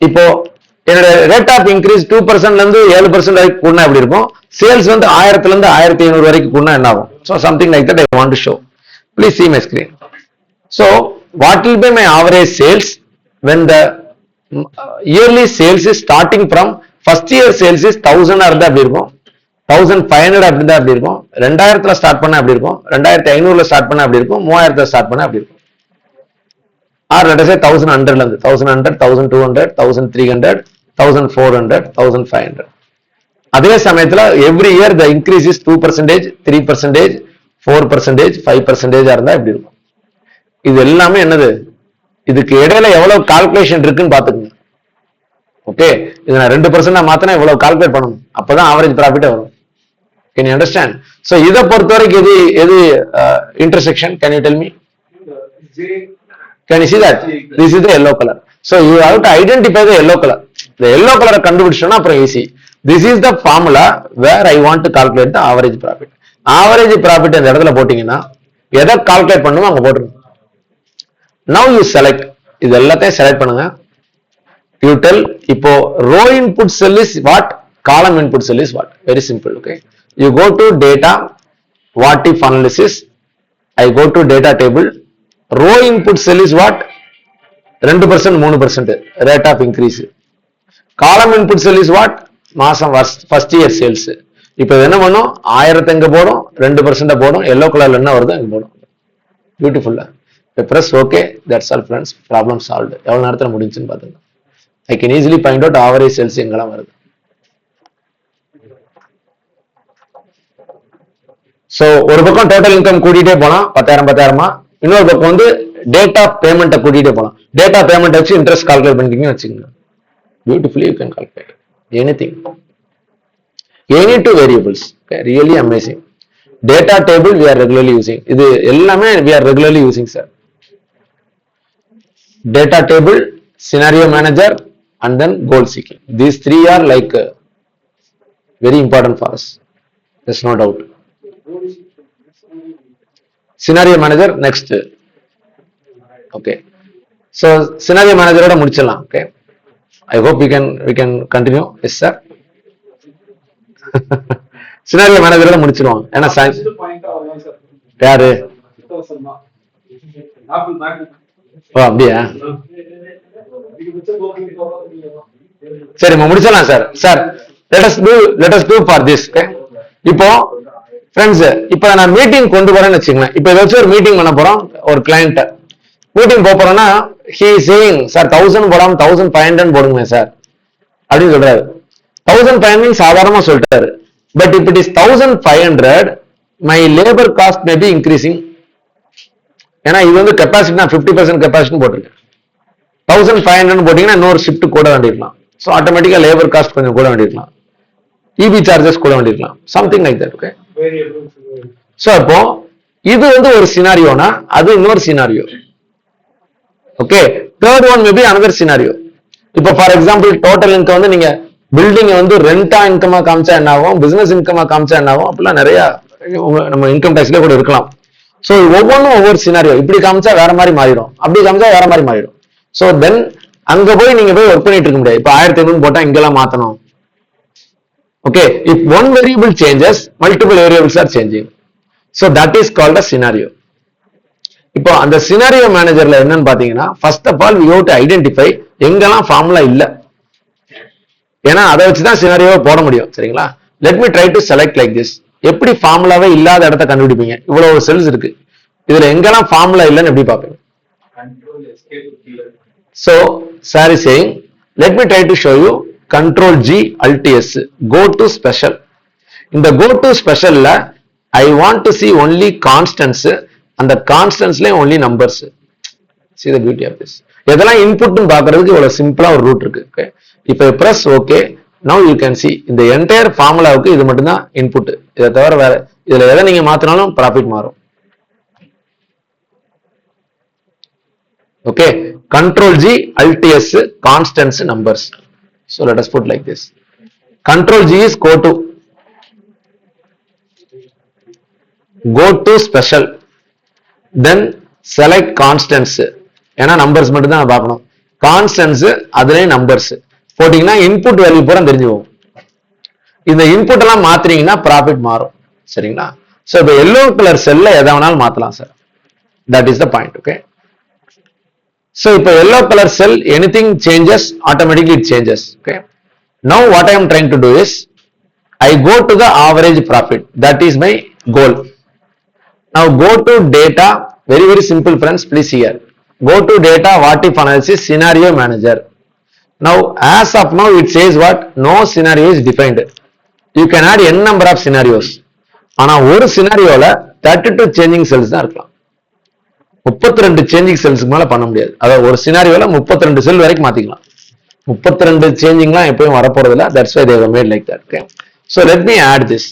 இப்போ என்னோட ரேட் ஆஃப் இன்க்ரீஸ் 2% இருந்து 7% வரைக்கும் கூடனா எப்படி இருக்கும், சேல்ஸ் வந்து 1000 இருந்து 1500 வரைக்கும் கூடனா என்ன ஆகும். So something like that I want to show. Please see my screen. So what will be my average sales when the yearly sales is starting from first year sales is 1000 இருந்தா அப்படி இருக்கும், 1500 அப்படி தான் அப்படி இருக்கும், 2000 ஸ்டார்ட் பண்ண அப்படி இருக்கும், 2500 ஸ்டார்ட் பண்ண அப்படி இருக்கும், 3000 ஸ்டார்ட் பண்ண அப்படி இருக்கும். ஆர் let us say 1100 இருந்து 1100, 1200, 1300, 1400, 1500. அதே சமயத்துல every year the increase is 2%, 3%, 4%, 5% இருந்தா இப்படி இருக்கும். இது எல்லாமே என்னது, இதுக்கு இடையில எவ்வளவு கால்குலேஷன் இருக்குன்னு பாத்துக்கோங்க. ஓகே, இது நான் 2% மாத்தினா இவ்வளவு கால்குலேட் பண்ணணும், அப்பதான் ஆவரேஜ் ப்ராஃபிட் வரும். Can you understand? சோ இதை பொறுத்த வரைக்கும் எது intersection? Can you tell me? Can you see that? This is the yellow color. So you have to identify the yellow color. The yellow color கண்டுபிடிச்சோம்னா அப்புறம் easy. This is the formula where I want to calculate the average profit. Average profit இந்த இடத்துல போட்டீங்கன்னா எதை கால்குலேட் பண்ணுமோ அங்க போட்டுருங்க. Now you select. இது எல்லாத்தையும் செலக்ட் பண்ணுங்க. You tell இப்போ row input cell is what, column input cell is what. Very simple. Okay. You go to data, what if analysis. I go to data table. Row input cell is what? 2%, 3% rate of increase. Column input cell is what? மாசம் first year sales. இப்போ என்ன பண்ணும், 1000 எங்க போடும், 2% போடும், yellow colorல என்ன வருது அங்க போடும். Beautiful. Press OK. That's all friends. Problem solved. எவ்வளவு நேரத்துல முடிஞ்சுன்னு பாத்துங்க. I can easily find out average sales எங்கெல்லாம் வருது. So ஒரு பக்கம் டோட்டல் இன்கம் கூட்டிட்டே போலாம் 10,000 இன்னொரு பக்கம் வந்து டேட் ஆஃப் பேமெண்ட்டை கூட்டிட்டே போலாம். டேட் ஆஃப் பேமெண்ட் வச்சு இன்ட்ரெஸ்ட் கால்குலேட் பண்ணிட்டீங்கன்னு வச்சுக்கோங்க. Beautifully you can calculate anything, any two variables. Really amazing. Data table we are regularly using. இது எல்லாமே we are regularly using sir. Data table, scenario manager and then goal seeking. These three are like very important for us. There's no doubt. Scenario manager next. Okay. So scenario manager ஓட முடிச்சிடலாம். Okay. I hope we can continue. Yes sir. Scenario manager ஓட முடிச்சிடுவோம். ஏன்னா யாரு? ஓ அப்படியா? சரி முடிச்சிடலாம் sir. Sir let us do for this. Okay. இப்போ ஃப்ரெண்ட்ஸ், இப்ப நான் மீட்டிங் கொண்டு போறேன்னு வச்சுக்கோங்களேன். இப்ப ஏதாச்சும் ஒரு மீட்டிங் பண்ண போறோம், ஒரு கிளைண்ட் மீட்டிங் போறோம்னா he is saying சார் 1000 போடாம 1500 போடுங்க சார் அப்படின்னு சொல்றாரு. 1500 சாதாரணமா சொல்லிட்டாரு. But if it is 1500 my labor cost may be increasing. ஏன்னா இது வந்து கெப்பாசிட்டி நான் 50% கெப்பாசிட்டி போட்டிருக்கேன். 1500 போட்டீங்கன்னா இன்னொரு ஷிஃப்ட் கூட வேண்டியிருக்கலாம். ஸோ ஆட்டோமேட்டிக்கா லேபர் காஸ்ட் கொஞ்சம் கூட வேண்டியிருக்கலாம், இபி சார்ஜஸ் கூட வேண்டியிருக்கலாம், something like that. Okay. So அப்போ இது வந்து ஒரு சினாரியோனா அது இன்னொரு scenario. Okay. Third one maybe another scenario. இப்போ ஃபார் எக்ஸாம்பிள் டோட்டல் இன்கம் வந்து நீங்க பில்டிங் வந்து ரெண்டா இன்கமா காமிச்சா என்ன ஆகும், பிசினஸ் இன்கமா காமிச்சா என்ன ஆகும், அப்படிலாம் நிறைய நம்ம இன்கம் டேக்ஸ்ல கூட இருக்கலாம். சோ ஒவ்வொன்றும் ஒவ்வொரு சினாரியோ. இப்படி காமிச்சா வேற மாதிரி மாறிடும், அப்படி காமிச்சா வேற மாதிரி மாறிடும். சோ தென் அங்க போய் நீங்க போய் ஒர்க் பண்ணிட்டு இருக்க முடியாது. இப்போ 1500 போட்டா இங்கெல்லாம் மாத்தணும். Okay, if one variable changes, multiple variables are changing. So that is called a scenario. இப்போ அந்த scenario managerல என்னன்னு பாத்தீங்கன்னா, first of all we have to identify எங்கெல்லாம் ஃபார்முலா இல்ல. ஏன்னா அதை வச்சுதான் சினாரியோ போட முடியும். சரிங்களா? Let me try to select like this. எப்படி ஃபார்முலாவே இல்லாத இடத்தை கண்டுபிடிப்பீங்க? இவ்வளவு செல்ஸ் இருக்கு, இதுல எங்கெல்லாம் ஃபார்முலா இல்லைன்னு எப்படி பாப்பீங்க? So sir is saying, let me try to show you. Control G Alt S, go to special. In the go to special la I want to see only constants, and the constants la only numbers. See the beauty of this. எதெல்லாம் இன்புட் பாக்குறதுக்கு இவ்வளவு சிம்பிளா ஒரு ரூட் இருக்கு. Okay. இப்போ press OK. Now you can see இந்த என்டையர் ஃபார்முலாவுக்கு இது மட்டும் தான் இன்புட். இதை தவிர வேற இதுல எதை நீங்க மாத்தினாலும் ப்ராஃபிட் மாறும். Okay. Control G, Alt S, constants numbers. So let us put like this. Control G is go to special. Then select constants. ஏன்னா நம்பர்ஸ் மட்டும் தான் பார்க்கணும். கான்ஸ்டன்ட்ஸ் அதுலயே நம்பர்ஸ் போட்டீங்கன்னா இன்புட் வேல்யூ பூரா தெரிஞ்சுவோம். இந்த இன்புட் எல்லாம் மாத்துறீங்கன்னா ப்ராஃபிட் மாறும். சரிங்களா? சோ இப்போ எல்லோ கலர் செல்ல எதை வேணாலும் மாத்தலாம் sir. That is the point. Okay. So இப்போ yellow color cell, anything changes, automatically it changes. Okay. Now what I am trying to do is, I go to the average profit. That is my goal. Now go to data, very very simple friends, please here. Go to data, what if analysis, scenario manager. Now as of now it says what? No scenario is defined. You can add n number of scenarios. ஆனா ஒரு scenarioல 32 changing cells தான் இருக்கலாம். 32 சேஞ்சிங் செல்ஸ்க்கு மேல பண்ண முடியாது. அதாவது ஒரு சினாரியோல 32 செல் வரைக்கும் மாத்திக்கலாம். 32 சேஞ்சிங்லாம் எப்பவும் வர போறது இல்ல. That's why they have made like that. Okay. So let me add this.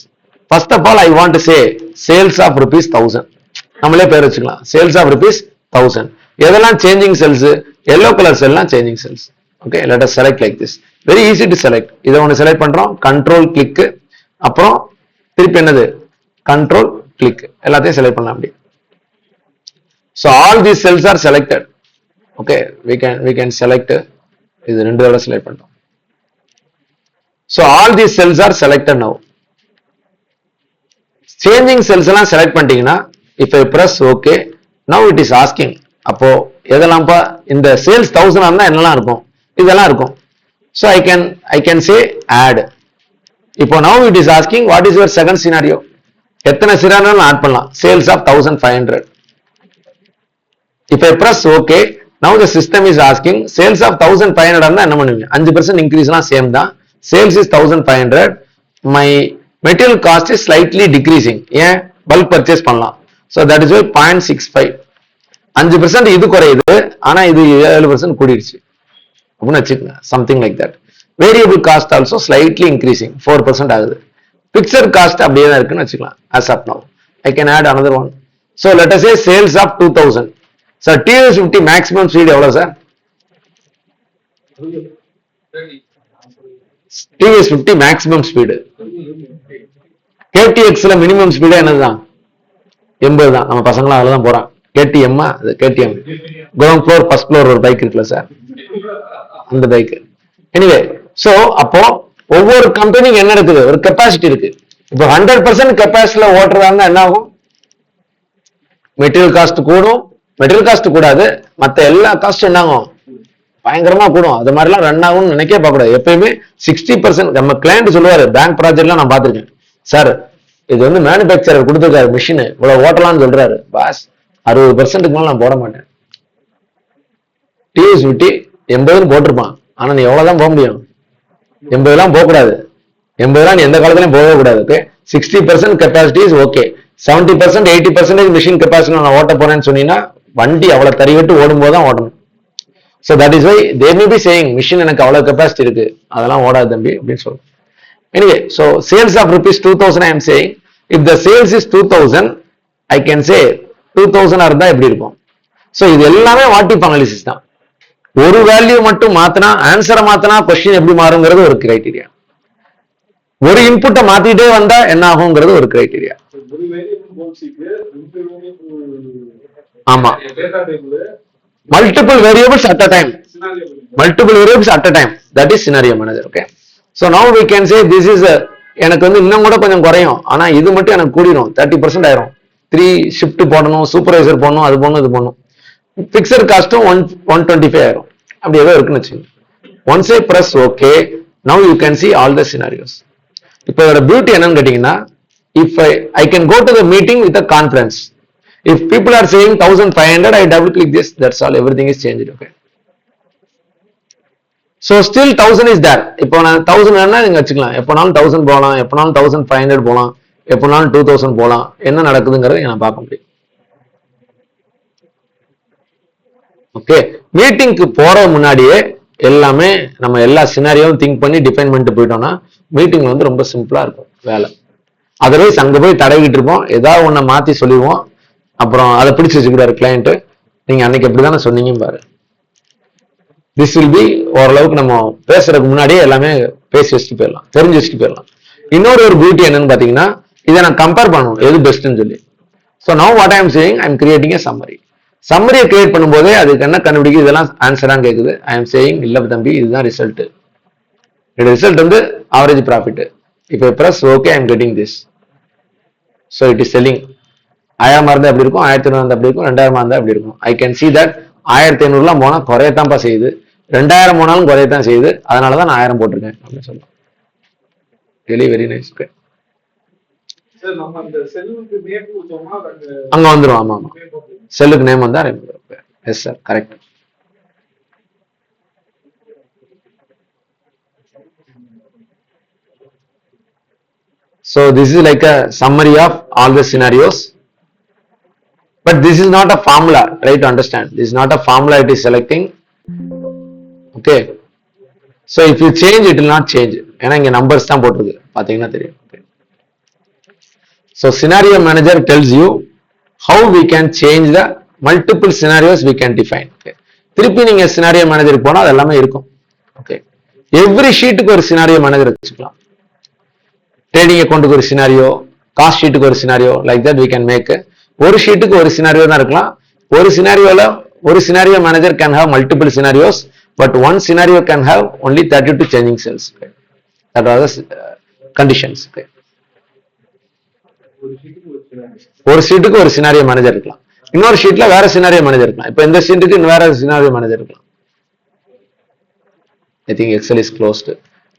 First of all, I want to say sales of rupees 1000. நம்மளே பேர் வச்சுக்கலாம். Sales of rupees 1000. எதெல்லாம் சேஞ்சிங் செல்ஸ்? yellow color செல்லாம் changing cells. Okay. Let us select like this. Very easy to select. இதை ஒன்று செலக்ட் பண்றோம். Control click. அப்புறம் திருப்பி என்னது? Control click. எல்லாத்தையும் செலக்ட் பண்ணலாம் அப்படி. So all these cells are selected. Okay, we can select. இது ரெண்டு தடவை select பண்றோம். So all these cells are selected now. Changing cells எல்லாம் select பண்ணிட்டீங்கன்னா, if I press OK, now it is asking. அப்போ எதெல்லாம்ப்பா இந்த sales 1000 இருந்தா என்னெல்லாம் இருக்கும்? இதெல்லாம் இருக்கும். So I can say add. இப்போ now it is asking what is your second scenario? எத்தனை scenario ஆட் பண்ணலாம்? Sales of 1500. If I press OK, now the system is asking sales of 1500 இருந்தா என்ன பண்ணுவீங்க? 5% increaseலாம் சேம் தான். Sales is 1500. My material cost is slightly decreasing. ஏன்? bulk purchase பண்ணலாம். So that is why 0.65. 5% இது குறையுது, ஆனா இது 7% கூடிடுச்சு. அப்படின்னு வச்சுக்கோங்க. Something like that. Variable cost also slightly increasing. 4% ஆகுது. Fixed cost அப்படியே தான் இருக்குன்னு வச்சுக்கலாம். As of now. I can add another one. So let us say sales of 2000. Sir, TVS50 maximum speed எவ்வளவு sir? TVS50 maximum speed. KTX ல minimum speed என்னதுதான்? 80 தான். நம்ம பசங்களாம் அதுல தான் போறான். KTM அது KTM. ground floor first floor ஒரு பைக் இருக்குல்ல சார்? அந்த பைக். எனிவே, சோ அப்போ ஒவ்வொரு கம்பெனிக்கு என்ன இருக்குது? ஒரு கெப்பாசிட்டி இருக்கு. இப்போ 100% கெப்பாசிட்டில ஓட்டுறதா இருந்தா என்ன ஆகும்? மெட்டீரியல் காஸ்ட் கூடும். மெட்டீரியல் காஸ்ட் கூடாது, மற்ற எல்லா காஸ்டும் என்ன ஆகும்? பயங்கரமா கூடும். அது மாதிரிலாம் ரன் ஆகும்னு நினைக்கவே பார்க்கக்கூடாது. எப்பயுமே 60% நம்ம கிளைண்ட் சொல்லுவாரு, பேங்க் ப்ராஜெக்ட்லாம் நான் பார்த்திருக்கேன். சார் இது வந்து மேனுபேக்சரர் கொடுத்துருக்காரு மிஷின் இவ்வளவு ஓட்டலாம்னு சொல்றாரு. பாஸ் 60%க்கு மேல நான் போட மாட்டேன். TVS50 80 போட்டிருப்பான், ஆனா நீ எவ்வளவுதான் போக முடியும்? 80 போகக்கூடாது. 80 நீ எந்த காலத்திலையும் போகவே கூடாது. Okay, 60% capacity is okay. 70% 80% machine capacity நான் ஓட்ட போறேன்னு சொன்னீங்கன்னா வண்டி அவ்வளவு தறிவிட்டு ஓடும் போது தான் ஓடணும். So that is why they may be saying machine எனக்கு அவ்வளவு கெப்பாசிட்டி இருக்கு, அதெல்லாம் ஓடாது தம்பி அப்படின்னு சொல்றேன். Anyway, so sales of rupees 2000 I am saying, if the sales is 2000, I can say 2000 இருந்தா எப்படி இருக்கும்? So இது எல்லாமே வாட் இஃப் அனாலிசிஸ் தான். ஒரு வேல்யூ மட்டும் மாத்தினா, ஆன்சரை மாத்தினா கொஸ்டின் எப்படி மாறுங்கிறது ஒரு கிரைட்டீரியா. ஒரு இன்புட்டை மாத்திட்டே வந்தா என்ன ஆகுங்கிறது ஒரு கிரைட்டீரியா. ஆமா, multiple variables at a time. Multiple variables at a time. That is scenario manager. Okay. So now we can say this is a, எனக்கு வந்து இன்னும் கூட கொஞ்சம் குறையும், ஆனா இது மட்டும் எனக்கு கூடிரும், 30% ஆயிரும். 3 ஷிஃப்ட் போடணும், சூப்பர்வைசர் போடணும், அது போடணும், இது போடணும். பிக்சர் காஸ்டும் 125 ஆயிரும். அப்படி ஏதோ இருக்குன்னு வச்சுக்கோங்க. Once I press OK, now you can see all the scenarios. இப்போ இதோட பியூட்டி என்னன்னு கேட்டீங்கன்னா, if I can go to the meeting with a conference. If people are saying 1500, I double click this. That's all. Everything is changed. Okay. So still 1000 is there. இப்போ நான் 1000 வேணா நீங்க வச்சுக்கலாம். எப்போனாலும் 1000 போகலாம், எப்போனாலும் 1500 போகலாம், எப்போனாலும் 2000 போகலாம். என்ன நடக்குதுங்கிறத நான் பார்க்க முடியும். ஓகே, மீட்டிங்க்கு போற முன்னாடியே எல்லாமே நம்ம எல்லா சினாரியோவும் திங்க் பண்ணி டிஃபைன் பண்ணிட்டு போயிட்டோம்னா மீட்டிங் வந்து ரொம்ப சிம்பிளா இருக்கும் வேலை. அதர்வைஸ் அங்க போய் தடவிக்கிட்டு இருப்போம், ஏதாவது ஒன்ன மாத்தி சொல்லிடுவோம், அப்புறம் அதை பிடிச்சு வச்சுக்கிறாரு கிளைண்ட். நீங்க அன்னைக்கு எப்படிதானே சொன்னீங்க பாரு. திஸ் வில் பி ஓரளவுக்கு நம்ம பேசுறதுக்கு முன்னாடியே எல்லாமே பேசி வச்சுட்டு போயிடலாம், தெரிஞ்சு வச்சுட்டு போயிடலாம். இன்னொரு ஒரு பியூட்டி என்னன்னு பாத்தீங்கன்னா, இதை நான் கம்பேர் பண்ணணும் எது பெஸ்ட்னு சொல்லி. So now what I am saying, I am creating a summary. சம்மரியை கிரியேட் பண்ணும்போதே அதுக்கு என்ன கண்டுபிடிக்குது, இதெல்லாம் ஆன்சரான்னு கேட்குது. ஐ எம் சேயிங் இல்ல தம்பி, இதுதான் ரிசல்ட். ரிசல்ட் வந்து ஆவரேஜ் ப்ராஃபிட். இப்போ press okay, I am getting this. So it is selling. 1000 இருந்தா எப்படி இருக்கும், 1500 இருந்தா எப்படி இருக்கும், 2000 இருந்தா எப்படி இருக்கும். ஐ கேன் சி தட் 1500 போனா குறையத்தான்ப்பா செய்யுது, 2000 போனாலும் குறையத்தான் செய்யுது. அதனாலதான் நான் 1000 போட்டிருக்கேன் அப்படின்னு சொல்லலாம். Really very nice. அங்க வந்துரும். ஆமா ஆமா, செல்லுக்கு நேம் வந்தா yes sir, correct. So this is like a summary of all the scenarios, but this is not a formula. Try to understand, this is not a formula it is selecting. Okay, so if you change it will not change, ஏன்னா இங்க நம்பர்ஸ் தான் போட்டிருக்கு, பாத்தீங்கன்னா தெரியும். So scenario manager tells you how we can change the multiple scenarios we can define. Okay, திருப்பி நீங்க scenario manager போனா அது எல்லாமே இருக்கும். Okay, every sheetக்கு ஒரு scenario manager வச்சுக்கலாம். ட்ரேடிங் அக்கௌண்ட்டுக்கு ஒரு சினாரியோ, காஸ்ட் ஷீட்டுக்கு ஒரு scenario, like that we can make. ஒரு ஷீட்டுக்கு ஒரு சினாரியோ தான் இருக்கலாம். ஒரு சினாரியோல ஒரு scenario manager can have multiple scenarios, but one scenario can have only 32 changing cells. That are the conditions. ஒரு ஷீட்டுக்கு ஒரு சினாரியோ மேனேஜர் இருக்கலாம், இன்னொரு ஷீட்ல வேற சினாரியோ மேனேஜர் இருக்கலாம். இப்போ இந்த ஷீட்டுக்கு வேற சினாரியோ மேனேஜர் இருக்கலாம். I think Excel is closed.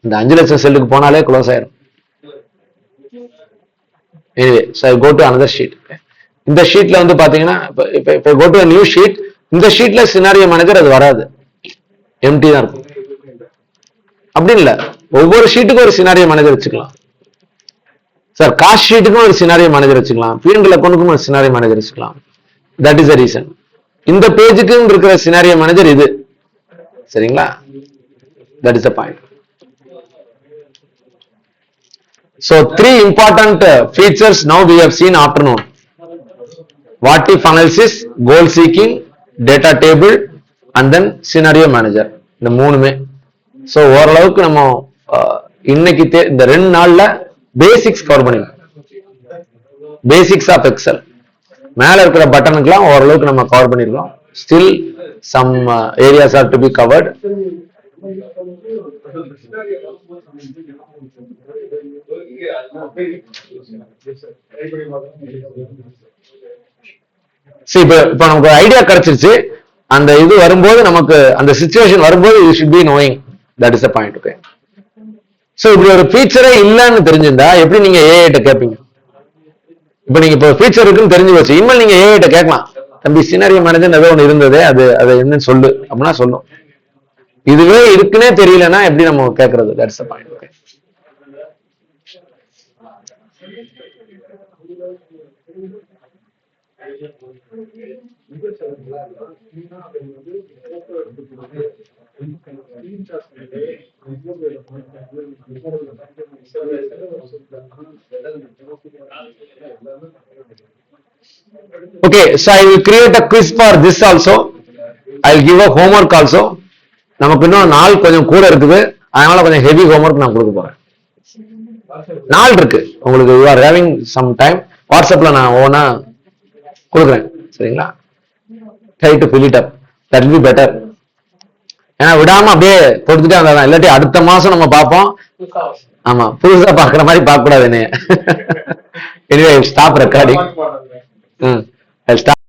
இந்த 5 லட்சம் செல்லுக்கு போனாலே க்ளோஸ் ஆயிரும். Anyway, so I go to another sheet. இந்த ஷீட்ல வந்து பாத்தீங்கன்னா, இப்போ go to a new sheet, இந்த ஷீட்ல சினாரியோ மேனேஜர் அது வராது, எம்டி தான் இருக்கும். அப்படி இல்ல, ஒவ்வொரு ஷீட்டுக்கும் ஒரு சினாரியோ மேனேஜர் வச்சுக்கலாம் சார். காஸ்ட் ஷீட்டுக்கும் ஒரு சினாரியோ மேனேஜர் வச்சுக்கலாம், P&L அக்கௌண்ட்டுக்கும் ஒரு சினாரியோ மேனேஜர் வச்சுக்கலாம். That is the reason. இந்த பேஜுக்கும் இருக்கிற சினாரியோ மேனேஜர் இது, சரிங்களா? That is the point. So 3 important features now we have seen afternoon. What if analysis, goal seeking, data table and then scenario manager. இந்த மூணுமே. So ஓரளவுக்கு நம்ம இன்னைக்கு இந்த 2 நாள்ல பேசிக்ஸ் கவர் பண்ணிருக்கோம். பேசிக்ஸ் ஆஃப் எக்ஸல் மேல இருக்கிற பட்டனுக்குலாம் ஓரளவுக்கு நம்ம கவர் பண்ணிருக்கோம். Still some areas are to be covered. இப்ப நமக்கு ஐடியா கிடைச்சிருச்சு. அந்த இது வரும்போது, நமக்கு அந்த சிச்சுவேஷன் வரும்போது you should be knowing, that is the point. Okay, so இப்படி ஒரு ஃபீச்சரே இல்லன்னு தெரிஞ்சிருந்தா எப்படி நீங்க AI கிட்ட கேட்பீங்க? இப்ப நீங்க இப்போ ஃபீச்சர் இருக்குன்னு தெரிஞ்சு வச்சு இனிமேல் நீங்க AI கிட்ட கேட்கலாம், தம்பி சினாரியோ மேனேஜர் ஏதோ ஒன்று இருந்ததே, அது என்னன்னு சொல்லு அப்படின்னா சொல்லும். இதுவே இருக்குன்னே தெரியலன்னா எப்படி நம்ம கேட்கறது? That's the point. Okay, okay, so I will create a quiz for this also. I will give a homework also. நமக்கு இன்னும் நாள் கொஞ்சம் கூட இருக்குது, அதனால கொஞ்சம் ஹெவி ஹோம்ஒர்க் நான் கொடுக்க போறேன். நாள் இருக்கு உங்களுக்கு, you are having some time. வாட்ஸ்அப்ல நான் ஓனா கொடுக்குறேன், சரிங்களா? Try to fill it up, that will be better. ஏன்னா விடாம அப்படியே கொடுத்துட்டே வந்தாதான், இல்லாட்டி அடுத்த மாசம் நம்ம பார்ப்போம். ஆமா, புதுசா பாக்குற மாதிரி பார்க்க கூடாது. Anyway, stop recording. I'll stop.